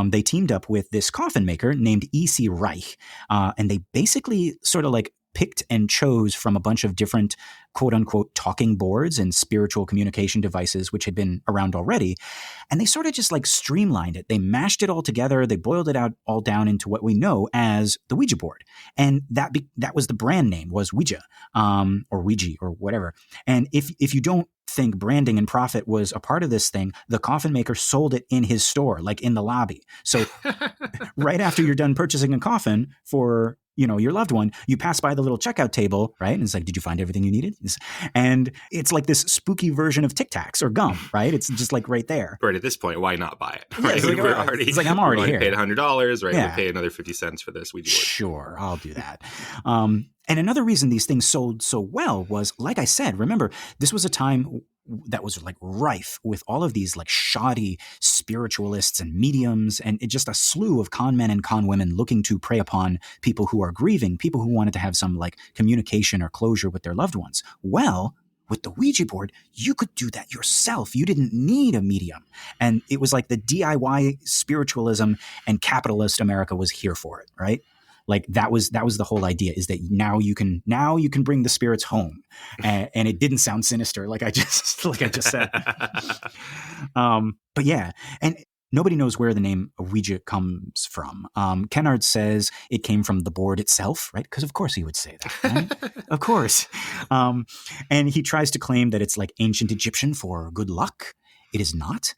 they teamed up with this coffin maker named E.C. Reich, and they basically sort of like picked and chose from a bunch of different quote unquote talking boards and spiritual communication devices, which had been around already. And they sort of just like streamlined it. They mashed it all together. They boiled it out all down into what we know as the Ouija board. And that was the brand name, was Ouija, or Ouija or whatever. And if you don't think branding and profit was a part of this thing, the coffin maker sold it in his store, like in the lobby. So right after you're done purchasing a coffin for your loved one, you pass by the little checkout table, right? And it's like, did you find everything you needed? And it's like this spooky version of Tic Tacs or gum, right? It's just like right there. Right at this point, why not buy it? Right? Yeah, it's like I'm already here. Paid $100, right? Yeah. We'll pay another 50 cents for this. Sure, I'll do that. And another reason these things sold so well was, like I said, remember, this was a time that was like rife with all of these like shoddy spiritualists and mediums, and just a slew of con men and con women looking to prey upon people who are grieving, people who wanted to have some like communication or closure with their loved ones. Well, with the Ouija board, you could do that yourself. You didn't need a medium. And it was like the DIY spiritualism, and capitalist America was here for it, right? Like that was the whole idea, is that now you can bring the spirits home, and it didn't sound sinister like I just said. But yeah, and nobody knows where the name Ouija comes from. Kennard says it came from the board itself, right? Because of course he would say that, right? Of course. And he tries to claim that it's like ancient Egyptian for good luck. It is not.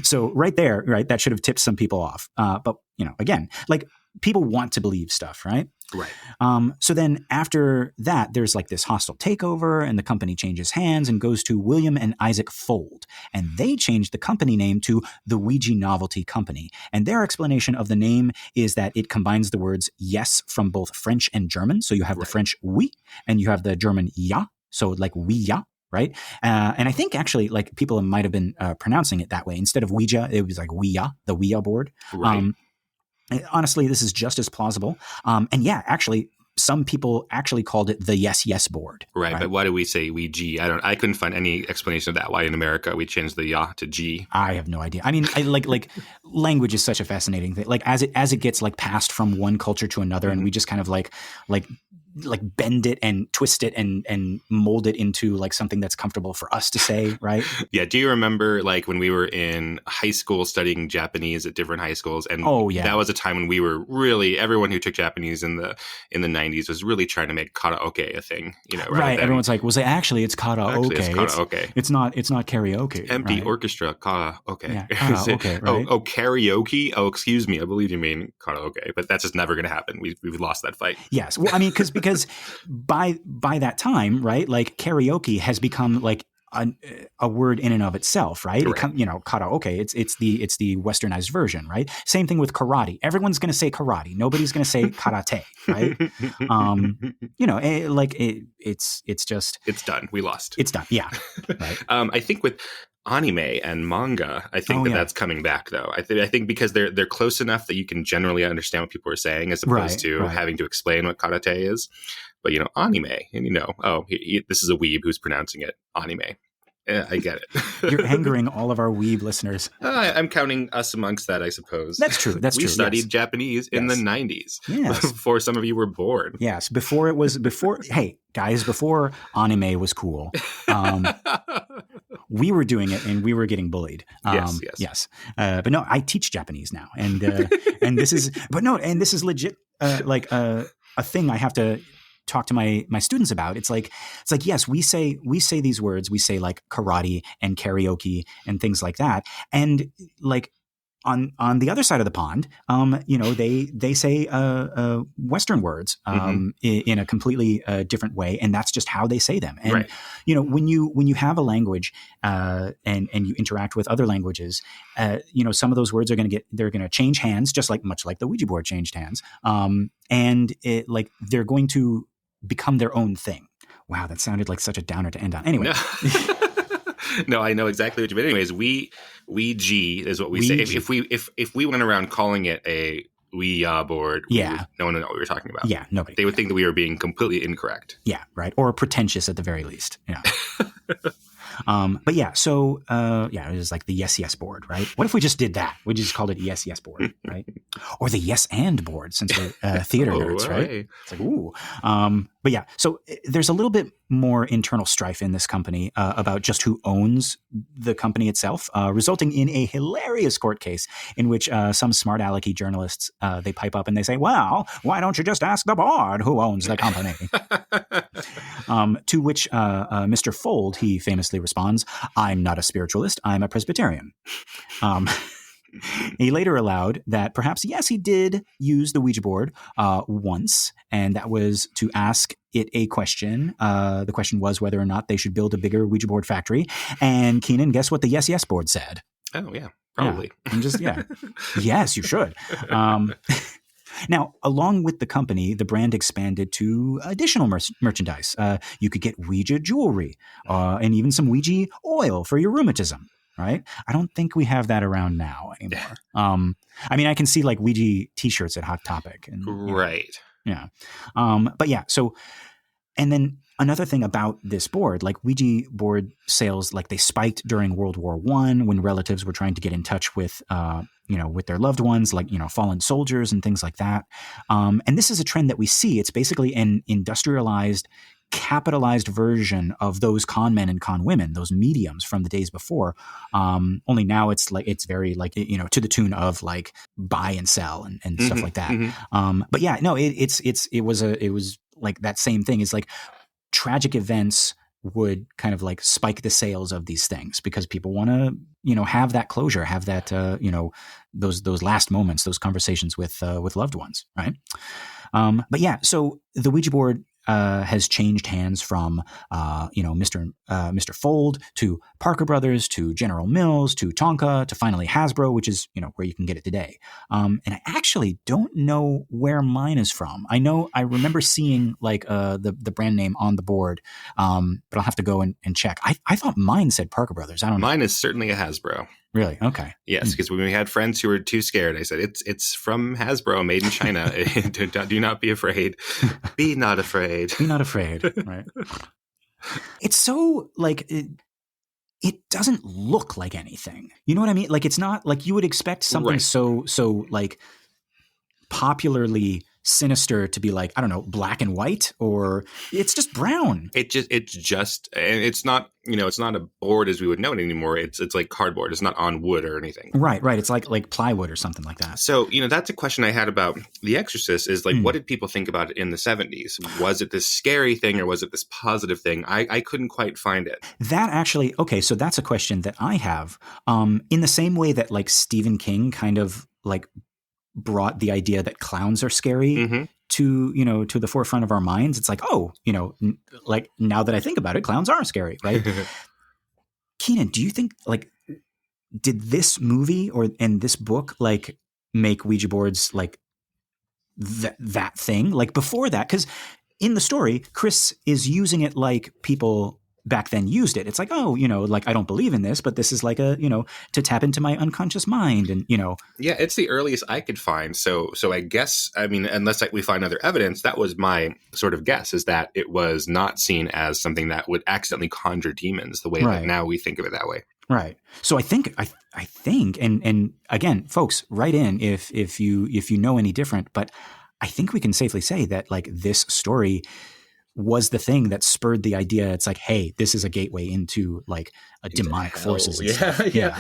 So right there, right, that should have tipped some people off. But, again, like people want to believe stuff, right? Right. So then after that, there's like this hostile takeover, and the company changes hands and goes to William and Isaac Fold. And they changed the company name to the Ouija Novelty Company. And their explanation of the name is that it combines the words yes from both French and German. So you have the French oui, and you have the German ja. So like Ouija. Right. And I think actually like people might have been pronouncing it that way. Instead of Ouija, it was like Ouija, the Ouija board. Right. Honestly, this is just as plausible. And yeah, actually, some people actually called it the yes board. Right. But why do we say Ouija? I couldn't find any explanation of that. Why in America we changed the ya to G. I have no idea. I mean, like language is such a fascinating thing. Like as it gets like passed from one culture to another, and we just kind of like bend it and twist it and mold it into like something that's comfortable for us to say, right? Yeah. Do you remember like when we were in high school studying Japanese at different high schools? And that was a time when we were really, everyone who took Japanese in the 90s was really trying to make karaoke a thing, Right. Everyone's like, it's karaoke. Actually, it's karaoke. It's not karaoke. Empty right? orchestra, karaoke. Yeah, karaoke, right? Karaoke? Oh, excuse me. I believe you mean karaoke, but that's just never going to happen. We've lost that fight. Yes. Well, I mean, because by that time, right, like karaoke has become like a word in and of itself, right? Karaoke, it's the westernized version, right? Same thing with karate. Everyone's going to say karate. Nobody's going to say karate, right? It's done. We lost. It's done. Yeah. Right. I think with anime and manga, I think that's coming back though. I think because they're close enough that you can generally understand what people are saying, as opposed to having to explain what karate is. But anime, and this is a weeb who's pronouncing it anime. I get it. You're angering all of our weeb listeners. I'm counting us amongst that, I suppose. That's true. We studied Japanese in the 90s. Yes. Before some of you were born. Yes. Before hey, guys, before anime was cool. We were doing it and we were getting bullied. Yes. But no, I teach Japanese now. And this is legit like a thing I have to talk to my students about. It's like, yes, we say these words, we say like karate and karaoke and things like that. And like on the other side of the pond, they say Western words in a completely different way, and that's just how they say them. And when you have a language and you interact with other languages, some of those words are going to change hands, just much like the Ouija board changed hands, and they're going to become their own thing. Wow, that sounded like such a downer to end on. Anyway. No, I know exactly what you mean. Anyways, Ouija is what we say. If we went around calling it a Ouija board, no one would know what we were talking about. Yeah, nobody. They would think that we were being completely incorrect. Yeah, right. Or pretentious at the very least. Yeah. But yeah, so it was like the yes board, right? What if we just did that? We just called it yes board, right? Or the yes and board, since we're theater nerds, right? It's like, ooh. But yeah, so there's a little bit more internal strife in this company about just who owns the company itself, resulting in a hilarious court case in which some smart alecky journalists, they pipe up and they say, well, why don't you just ask the board who owns the company? To which Mr. Fold, he famously responds, I'm not a spiritualist, I'm a Presbyterian. He later allowed that perhaps, yes, he did use the Ouija board once, and that was to ask it a question. The question was whether or not they should build a bigger Ouija board factory. And Keenan, guess what the yes board said? Oh, yeah, probably. Yeah, yes, you should. Now, along with the company, the brand expanded to additional merchandise. You could get Ouija jewelry and even some Ouija oil for your rheumatism. Right? I don't think we have that around now anymore. I mean, I can see like Ouija t-shirts at Hot Topic. Right. Yeah. But yeah, so, and then another thing about this board, like Ouija board sales, like they spiked during World War I when relatives were trying to get in touch with with their loved ones, like, fallen soldiers and things like that. And this is a trend that we see. It's basically an industrialized, capitalized version of those con men and con women, those mediums from the days before. Only now it's very like, to the tune of like buy and sell and stuff like that. But yeah, no, it was like that same thing. Is like tragic events would kind of like spike the sales of these things because people want to, have that closure, have that, those last moments, those conversations with loved ones. Right. But yeah, so the Ouija board has changed hands from, Mr. Fold to Parker Brothers to General Mills to Tonka to finally Hasbro, which is, where you can get it today. And I actually don't know where mine is from. I remember seeing like the brand name on the board, but I'll have to go and check. I thought mine said Parker Brothers. I don't know. Mine is certainly a Hasbro. Really? Okay. Yes, because when we had friends who were too scared, I said, it's from Hasbro, made in China. Do not be afraid. Be not afraid. Be not afraid. Right. It's so like it doesn't look like anything. You know what I mean? Like it's not like you would expect something so like popularly sinister to be like, I don't know, black and white, or it's just brown. It's just, and it's not, it's not a board as we would know it anymore. It's like cardboard. It's not on wood or anything. Right. It's like plywood or something like that. So, that's a question I had about The Exorcist is like, what did people think about it in the 70s? Was it this scary thing or was it this positive thing? I couldn't quite find it. That actually, okay, so that's a question that I have. In the same way that like Stephen King kind of like brought the idea that clowns are scary to the forefront of our minds. It's like, like now that I think about it, clowns are scary, right? Keenan, do you think like did this movie and this book like make Ouija boards like that thing? Like before that, because in the story, Chris is using it like people back then used it. It's like, like I don't believe in this, but this is like a, to tap into my unconscious mind and, Yeah, it's the earliest I could find. So I guess, I mean, unless we find other evidence, that was my sort of guess, is that it was not seen as something that would accidentally conjure demons the way that now we think of it that way. Right. So I think, and again, folks, write in if you know any different, but I think we can safely say that like this story was the thing that spurred the idea. It's like, hey, this is a gateway into like a demonic forces. Yeah.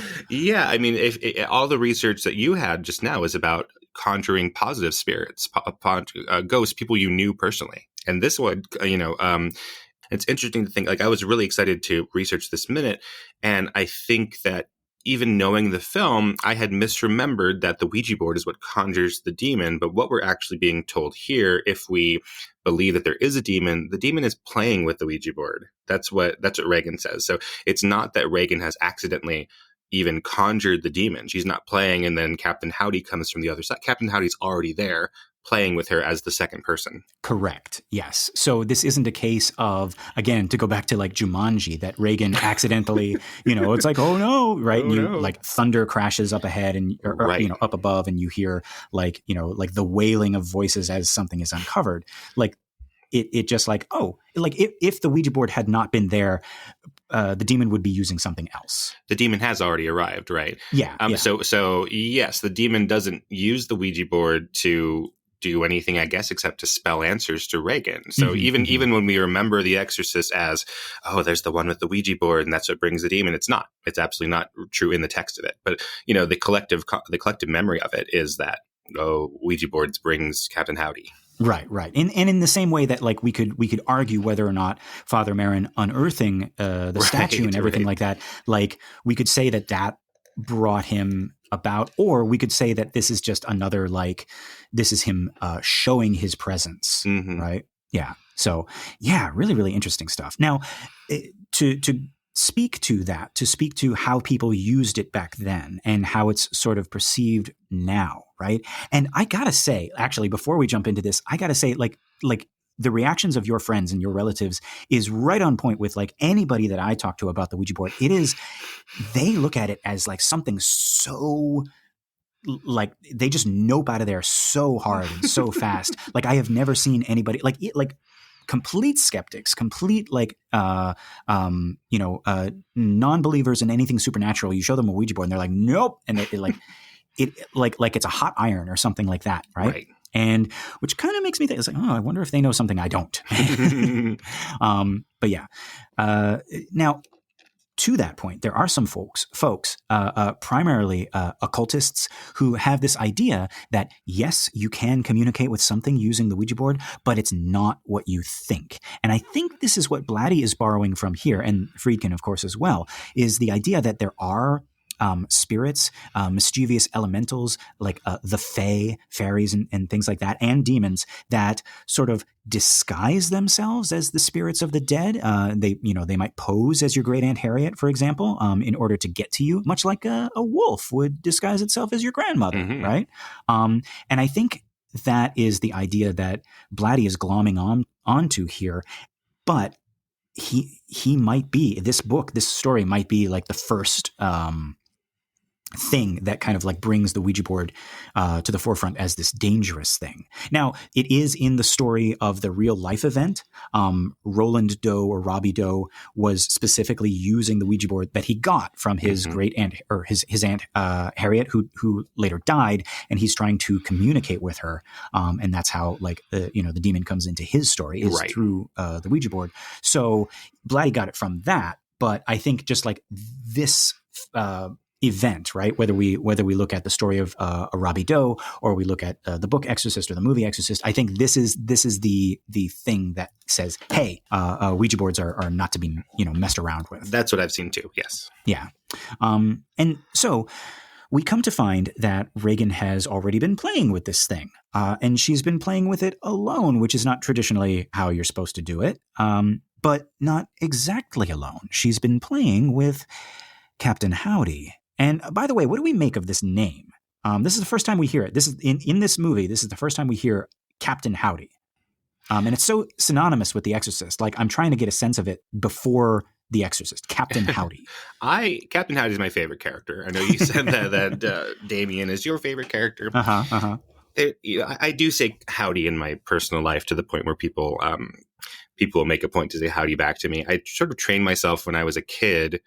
I mean, if all the research that you had just now is about conjuring positive spirits, ghosts, people you knew personally. And this one, it's interesting to think, like, I was really excited to research this minute. And I think that even knowing the film, I had misremembered that the Ouija board is what conjures the demon. But what we're actually being told here, if we believe that there is a demon, the demon is playing with the Ouija board. That's what Reagan says. So it's not that Reagan has accidentally even conjured the demon. She's not playing, and then Captain Howdy comes from the other side. Captain Howdy's already there, playing with her as the second person. Correct. Yes. So this isn't a case of, again, to go back to like Jumanji, that Reagan accidentally, it's like, oh no, right? And like thunder crashes up ahead and up above, and you hear like, like the wailing of voices as something is uncovered. Like it just like, oh, like if the Ouija board had not been there, the demon would be using something else. The demon has already arrived, right? Yeah. So yes, the demon doesn't use the Ouija board to do anything, I guess, except to spell answers to Reagan. So even when we remember The Exorcist as, oh, there's the one with the Ouija board and that's what brings the demon, it's not. It's absolutely not true in the text of it. But the collective memory of it is that, oh, Ouija boards brings Captain Howdy. Right. And in the same way that like we could argue whether or not Father Merrin unearthing the statue and everything like that, like we could say that brought him about, or we could say that this is just another, like, this is him showing his presence, right? Yeah. So yeah, really, really interesting stuff. Now, to speak to that, to speak to how people used it back then and how it's sort of perceived now, right? And I gotta say, actually, before we jump into this, I gotta say, like the reactions of your friends and your relatives is right on point with like anybody that I talk to about the Ouija board. It is, they look at it as like something so, like they just nope out of there so hard and so fast. Like I have never seen anybody like complete skeptics, complete like non-believers in anything supernatural. You show them a Ouija board and they're like, nope, and they like like it's a hot iron or something like that, right? Right. And which kind of makes me think, it's like, oh, I wonder if they know something I don't. But yeah. Now, to that point, there are some folks, primarily occultists, who have this idea that, yes, you can communicate with something using the Ouija board, but it's not what you think. And I think this is what Blatty is borrowing from here, and Friedkin, of course, as well, is the idea that there are spirits, mischievous elementals like the fae, fairies, and things like that, and demons that sort of disguise themselves as the spirits of the dead. They might pose as your great aunt Harriet, for example, in order to get to you, much like a wolf would disguise itself as your grandmother, right? And I think that is the idea that Blatty is glomming onto here, but he might be, this story might be like the first thing that kind of like brings the Ouija board to the forefront as this dangerous thing. Now, it is in the story of the real life event. Roland Doe or Robbie Doe was specifically using the Ouija board that he got from his great aunt, or his aunt Harriet, who later died, and he's trying to communicate with her, and that's how the demon comes into his story is through the Ouija board. So Blatty got it from that, but I think just like this event, right? Whether we look at the story of a Robbie Doe or we look at the book Exorcist or the movie Exorcist, I think this is the thing that says, hey, Ouija boards are not to be messed around with. That's what I've seen too. Yes. Yeah. And so we come to find that Reagan has already been playing with this thing, and she's been playing with it alone, which is not traditionally how you're supposed to do it, but not exactly alone. She's been playing with Captain Howdy. And by the way, what do we make of this name? This is the first time we hear it. This is in this movie. This is the first time we hear Captain Howdy, and it's so synonymous with The Exorcist. Like, I'm trying to get a sense of it before The Exorcist. Captain Howdy. Captain Howdy is my favorite character. I know you said that Damien is your favorite character. I do say howdy in my personal life to the point where people will make a point to say howdy back to me. I sort of trained myself when I was a kid.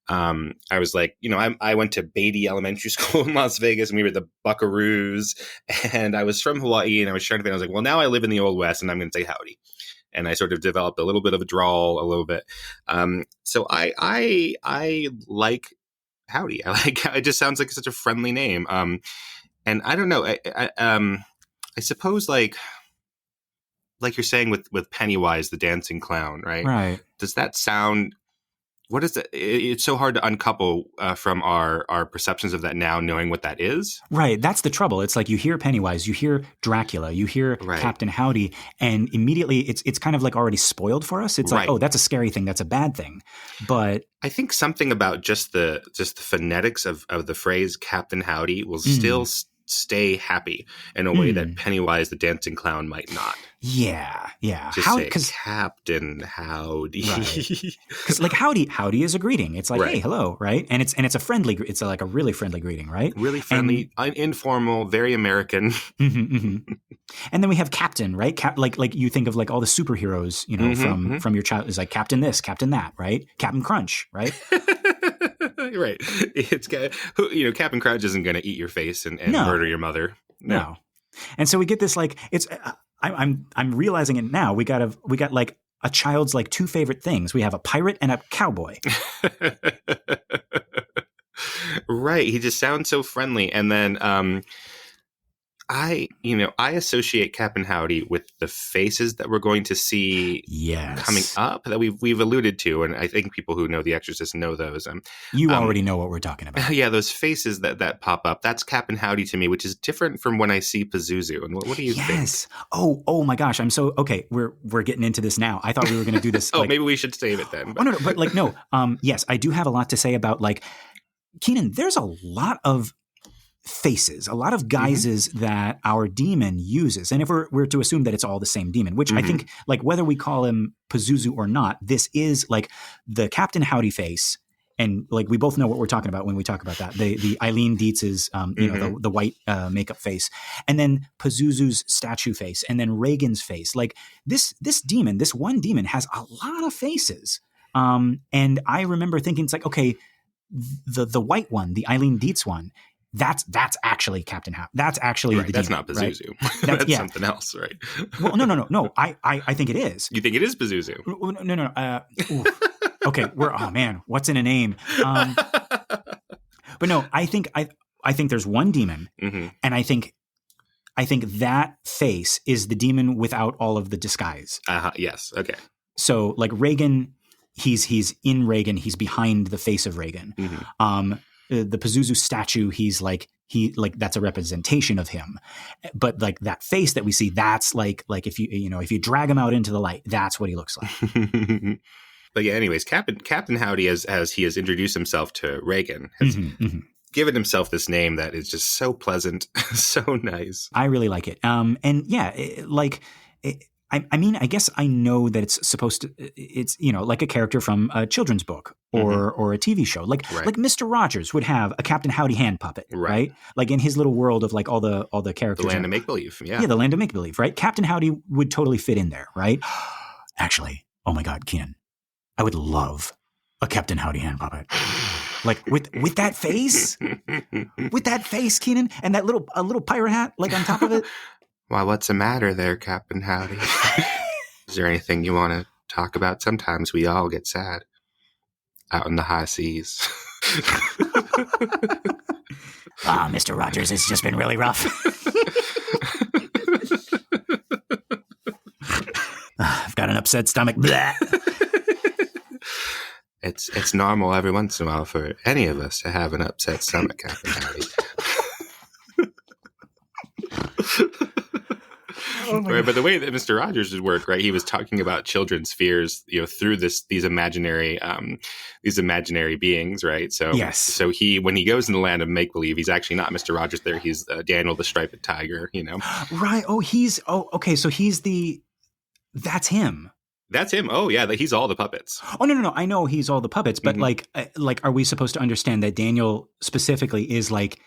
I was like, I went to Beatty Elementary School in Las Vegas, and we were the Buckaroos, and I was from Hawaii, and I was trying to think, I was like, well, now I live in the Old West, and I'm going to say howdy. And I sort of developed a little bit of a drawl, a little bit. So I like howdy. It just sounds like such a friendly name. And I don't know, I suppose like you're saying with Pennywise, the dancing clown, right? Right. Does that sound... What is it? It's so hard to uncouple from our perceptions of that now, knowing what that is. Right. That's the trouble. It's like you hear Pennywise, you hear Dracula, you hear Captain Howdy, and immediately it's kind of like already spoiled for us. It's like, oh, that's a scary thing. That's a bad thing. But I think something about just the phonetics of the phrase Captain Howdy will still stay happy in a way that Pennywise the dancing clown might not. Yeah. Just say Captain Howdy. Because like howdy is a greeting. It's like, hey, hello, right? And it's a friendly. It's like a really friendly greeting, right? Really friendly, informal, very American. And then we have Captain, right? Like you think of like all the superheroes, from your child is like Captain this, Captain that, right? Captain Crunch, right? Right. It's Captain Crunch isn't going to eat your face and murder your mother. No. And so we get this like it's. I'm realizing it now. We got like a child's like two favorite things. We have a pirate and a cowboy. Right. He just sounds so friendly. And then I associate Captain Howdy with the faces that we're going to see coming up that we've alluded to, and I think people who know The Exorcist know those. You already know what we're talking about. Yeah, those faces that pop up. That's Captain Howdy to me, which is different from when I see Pazuzu. And what do you think? Yes. Oh my gosh. I'm so okay. We're getting into this now. I thought we were going to do this. Maybe we should save it then. But. Oh no, but like no. Yes, I do have a lot to say about like Keenan. There's a lot of faces, a lot of guises that our demon uses. And if we're to assume that it's all the same demon, which I think like whether we call him Pazuzu or not, this is like the Captain Howdy face. And like we both know what we're talking about when we talk about that. The Eileen Dietz's, the white makeup face, and then Pazuzu's statue face, and then Reagan's face. Like this demon, this one demon has a lot of faces. And I remember thinking it's like, okay, the white one, the Eileen Dietz one, That's actually Captain Howdy. That's actually right. the That's demon, not Pazuzu. Right? That's yeah. something else, right? Well, no. I think it is. You think it is Pazuzu? No. Okay. Oh man, what's in a name? But no, I think there's one demon, Mm-hmm. and I think that face is the demon without all of the disguise. Yes. Okay. So like Reagan, he's in Reagan. He's behind the face of Reagan. Mm-hmm. The Pazuzu statue, he's like that's a representation of him. But like that face that we see, that's like if you drag him out into the light, that's what he looks like. But yeah, anyways, Captain Howdy, as he has introduced himself to Reagan, has given himself this name that is just so pleasant, so nice. I really like it. And yeah, I mean, I guess I know that it's supposed to. It's like a character from a children's book or a TV show, like Mr. Rogers would have a Captain Howdy hand puppet, right? Like in his little world of like all the characters, the land of make believe, yeah, the land of make believe, right? Captain Howdy would totally fit in there, right? Actually, oh my God, Keenan, I would love a Captain Howdy hand puppet, like with that face, Keenan, and that a little pirate hat like on top of it. Why, what's the matter there, Captain Howdy? Is there anything you want to talk about? Sometimes we all get sad out in the high seas. Mr. Rogers, it's just been really rough. I've got an upset stomach. It's normal every once in a while for any of us to have an upset stomach, Captain Howdy. Right, but the way that Mr. Rogers would work, right? He was talking about children's fears, through these imaginary beings, right? So yes. So when he goes in the land of make believe, he's actually not Mr. Rogers there. He's Daniel the Striped Tiger, Right. Okay. So that's him. That's him. Oh yeah, he's all the puppets. Oh no. I know he's all the puppets, but like, are we supposed to understand that Daniel specifically is like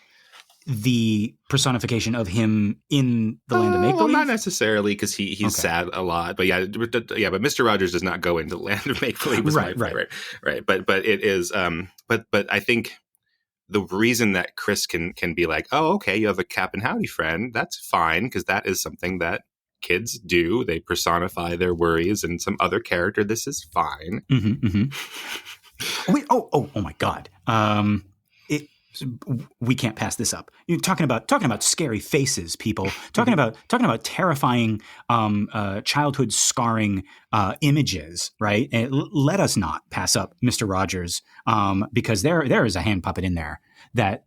the personification of him in the land of make believe? Well, not necessarily, because he's sad a lot, but yeah. But Mr. Rogers does not go into the land of make believe. Right. But it is. But I think the reason that Chris can be like, oh, okay, you have a Captain Howdy friend, that's fine, because that is something that kids do. They personify their worries and some other character. This is fine. Wait, oh my God. We can't pass this up. You're talking about scary faces, people. Talking about terrifying, childhood scarring images, right? And let us not pass up Mr. Rogers, because there is a hand puppet in there that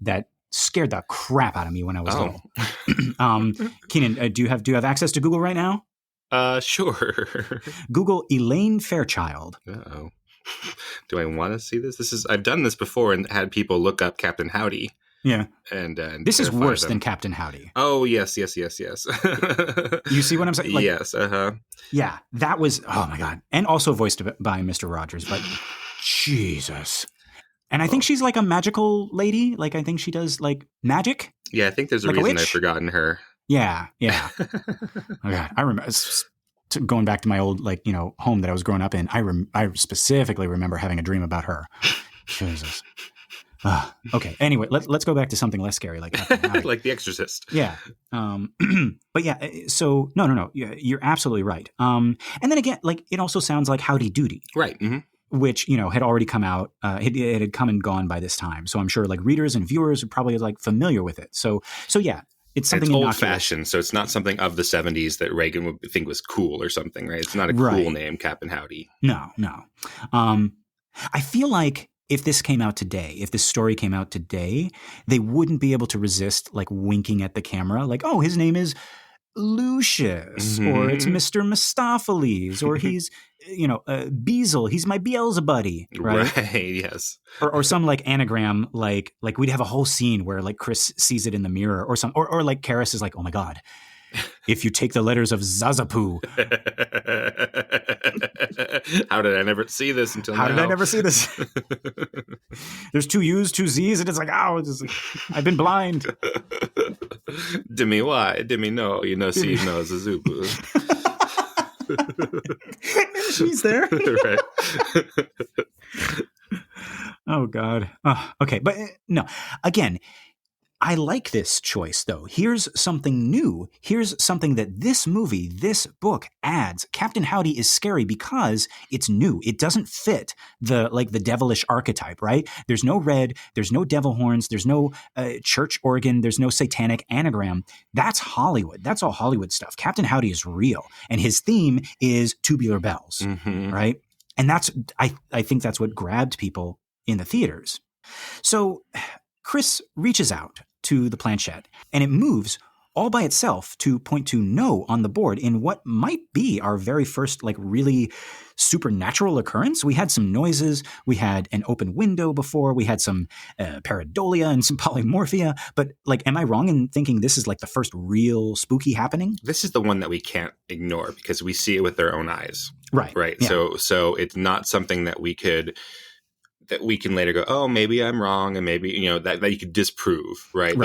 scared the crap out of me when I was little. Keenan, do you have access to Google right now? Sure. Google Elaine Fairchild. Uh-oh. Do I want to see this? I've done this before and had people look up Captain Howdy. Yeah. And this is worse than Captain Howdy. Oh, yes. You see what I'm saying? Like, yes. Yeah. That was, oh my God. And also voiced by Mr. Rogers, but Jesus. And I think she's like a magical lady. Like, I think she does like magic. Yeah. I think there's like a reason I've forgotten her. Yeah. Oh God. I remember going back to my old, home that I was growing up in. I specifically remember having a dream about her. Jesus. Okay. Anyway, let's go back to something less scary, like like The Exorcist. Yeah. But yeah. So no. You're absolutely right. And then again, like it also sounds like Howdy Doody, right? Mm-hmm. Which had already come out. It had come and gone by this time. So I'm sure like readers and viewers are probably like familiar with it. So yeah. It's something old-fashioned, so it's not something of the 70s that Reagan would think was cool or something, right? It's not a cool name, Captain Howdy. No. I feel like if this story came out today, they wouldn't be able to resist like winking at the camera, like, oh, his name is Lucius, or it's Mr. Mistopheles, or he's, Beelzebub, he's my Beelzebuddy, right? Right, yes. Or some like anagram, like we'd have a whole scene where like Chris sees it in the mirror or something, or like Karis is like, oh my God, if you take the letters of Zazapu. How did I never see this until now? How did I never see this? There's 2 U's, 2 Z's, and it's like, I've been blind. Demi why? Demi no. See no Zazupu. She's there. Right. Oh God. Okay. But no, again, I like this choice, though. Here's something new. Here's something that this movie, this book adds. Captain Howdy is scary because it's new. It doesn't fit the devilish archetype, right? There's no red. There's no devil horns. There's no church organ. There's no satanic anagram. That's Hollywood. That's all Hollywood stuff. Captain Howdy is real, and his theme is tubular bells, right? And I think that's what grabbed people in the theaters. So Chris reaches out to the planchette, and it moves all by itself to point to no on the board in what might be our very first really supernatural occurrence. We had some noises. We had an open window before. We had some pareidolia and some polymorphia. But am I wrong in thinking this is the first real spooky happening? This is the one that we can't ignore because we see it with our own eyes. Right. Right. Yeah. So it's not something that we can later go, oh, maybe I'm wrong, and maybe that you could disprove, right?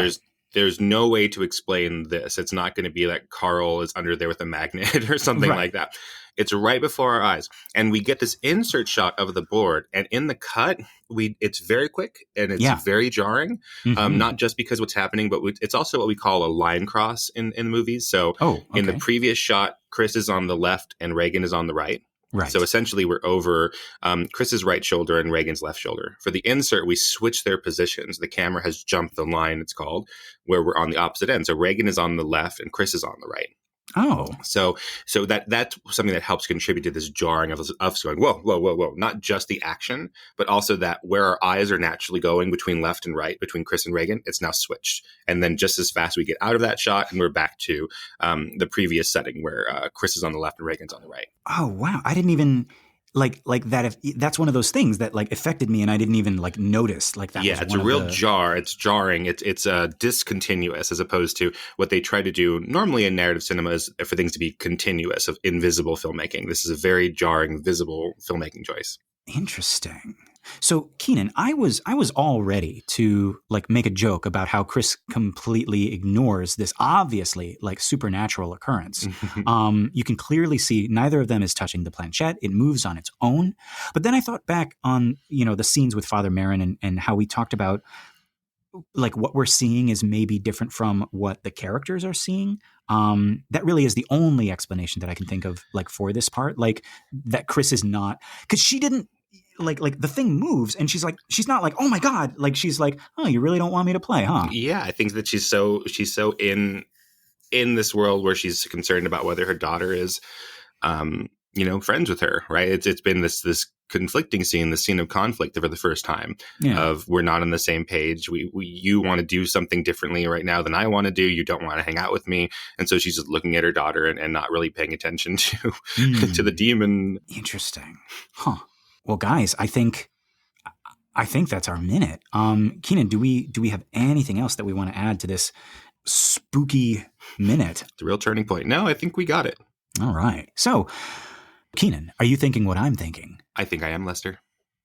There's no way to explain this. It's not going to be that Carl is under there with a magnet or something like that. It's right before our eyes, and we get this insert shot of the board, and in the cut, it's very quick and it's very jarring. Not just because what's happening, but it's also what we call a line cross in movies. So in the previous shot, Chris is on the left and Reagan is on the right. Right. So essentially, we're over Chris's right shoulder and Reagan's left shoulder. For the insert, we switch their positions. The camera has jumped the line, it's called, where we're on the opposite end. So Reagan is on the left and Chris is on the right. Oh, so that's something that helps contribute to this jarring of us going, whoa, whoa, whoa, whoa. Not just the action, but also that where our eyes are naturally going between left and right, between Chris and Reagan, it's now switched. And then just as fast we get out of that shot and we're back to the previous setting where Chris is on the left and Reagan's on the right. Oh, wow. I didn't even like that. If that's one of those things that affected me and I didn't even notice that. Yeah, it's a real jar. It's jarring. It's discontinuous as opposed to what they try to do normally in narrative cinema is for things to be continuous, of invisible filmmaking. This is a very jarring, visible filmmaking choice. Interesting. So Keenan, I was all ready to make a joke about how Chris completely ignores this obviously supernatural occurrence. You can clearly see neither of them is touching the planchette. It moves on its own. But then I thought back on, the scenes with Father Marin and how we talked about what we're seeing is maybe different from what the characters are seeing. That really is the only explanation that I can think of for this part, that Chris is not, because she didn't, the thing moves and she's not oh my God, she's oh, you really don't want me to play, huh? Yeah, I think that she's so in this world where she's concerned about whether her daughter is friends with her, right? It's been this conflicting scene, the scene of conflict for the first time of we're not on the same page. You want to do something differently right now than I want to do. You don't want to hang out with me. And so she's just looking at her daughter and not really paying attention to to the demon. Interesting. Huh. Well, guys, I think that's our minute. Keenan, do we have anything else that we want to add to this spooky minute? The real turning point. No, I think we got it. All right. So, Keenan, are you thinking what I'm thinking? I think I am, Lester.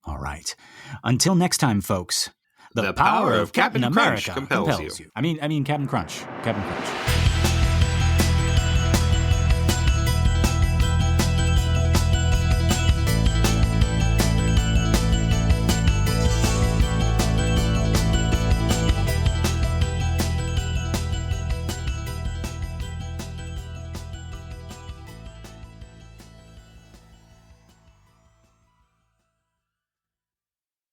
All right. Until next time, folks. The power of Captain Crunch compels you. I mean, Captain Crunch. Captain Crunch.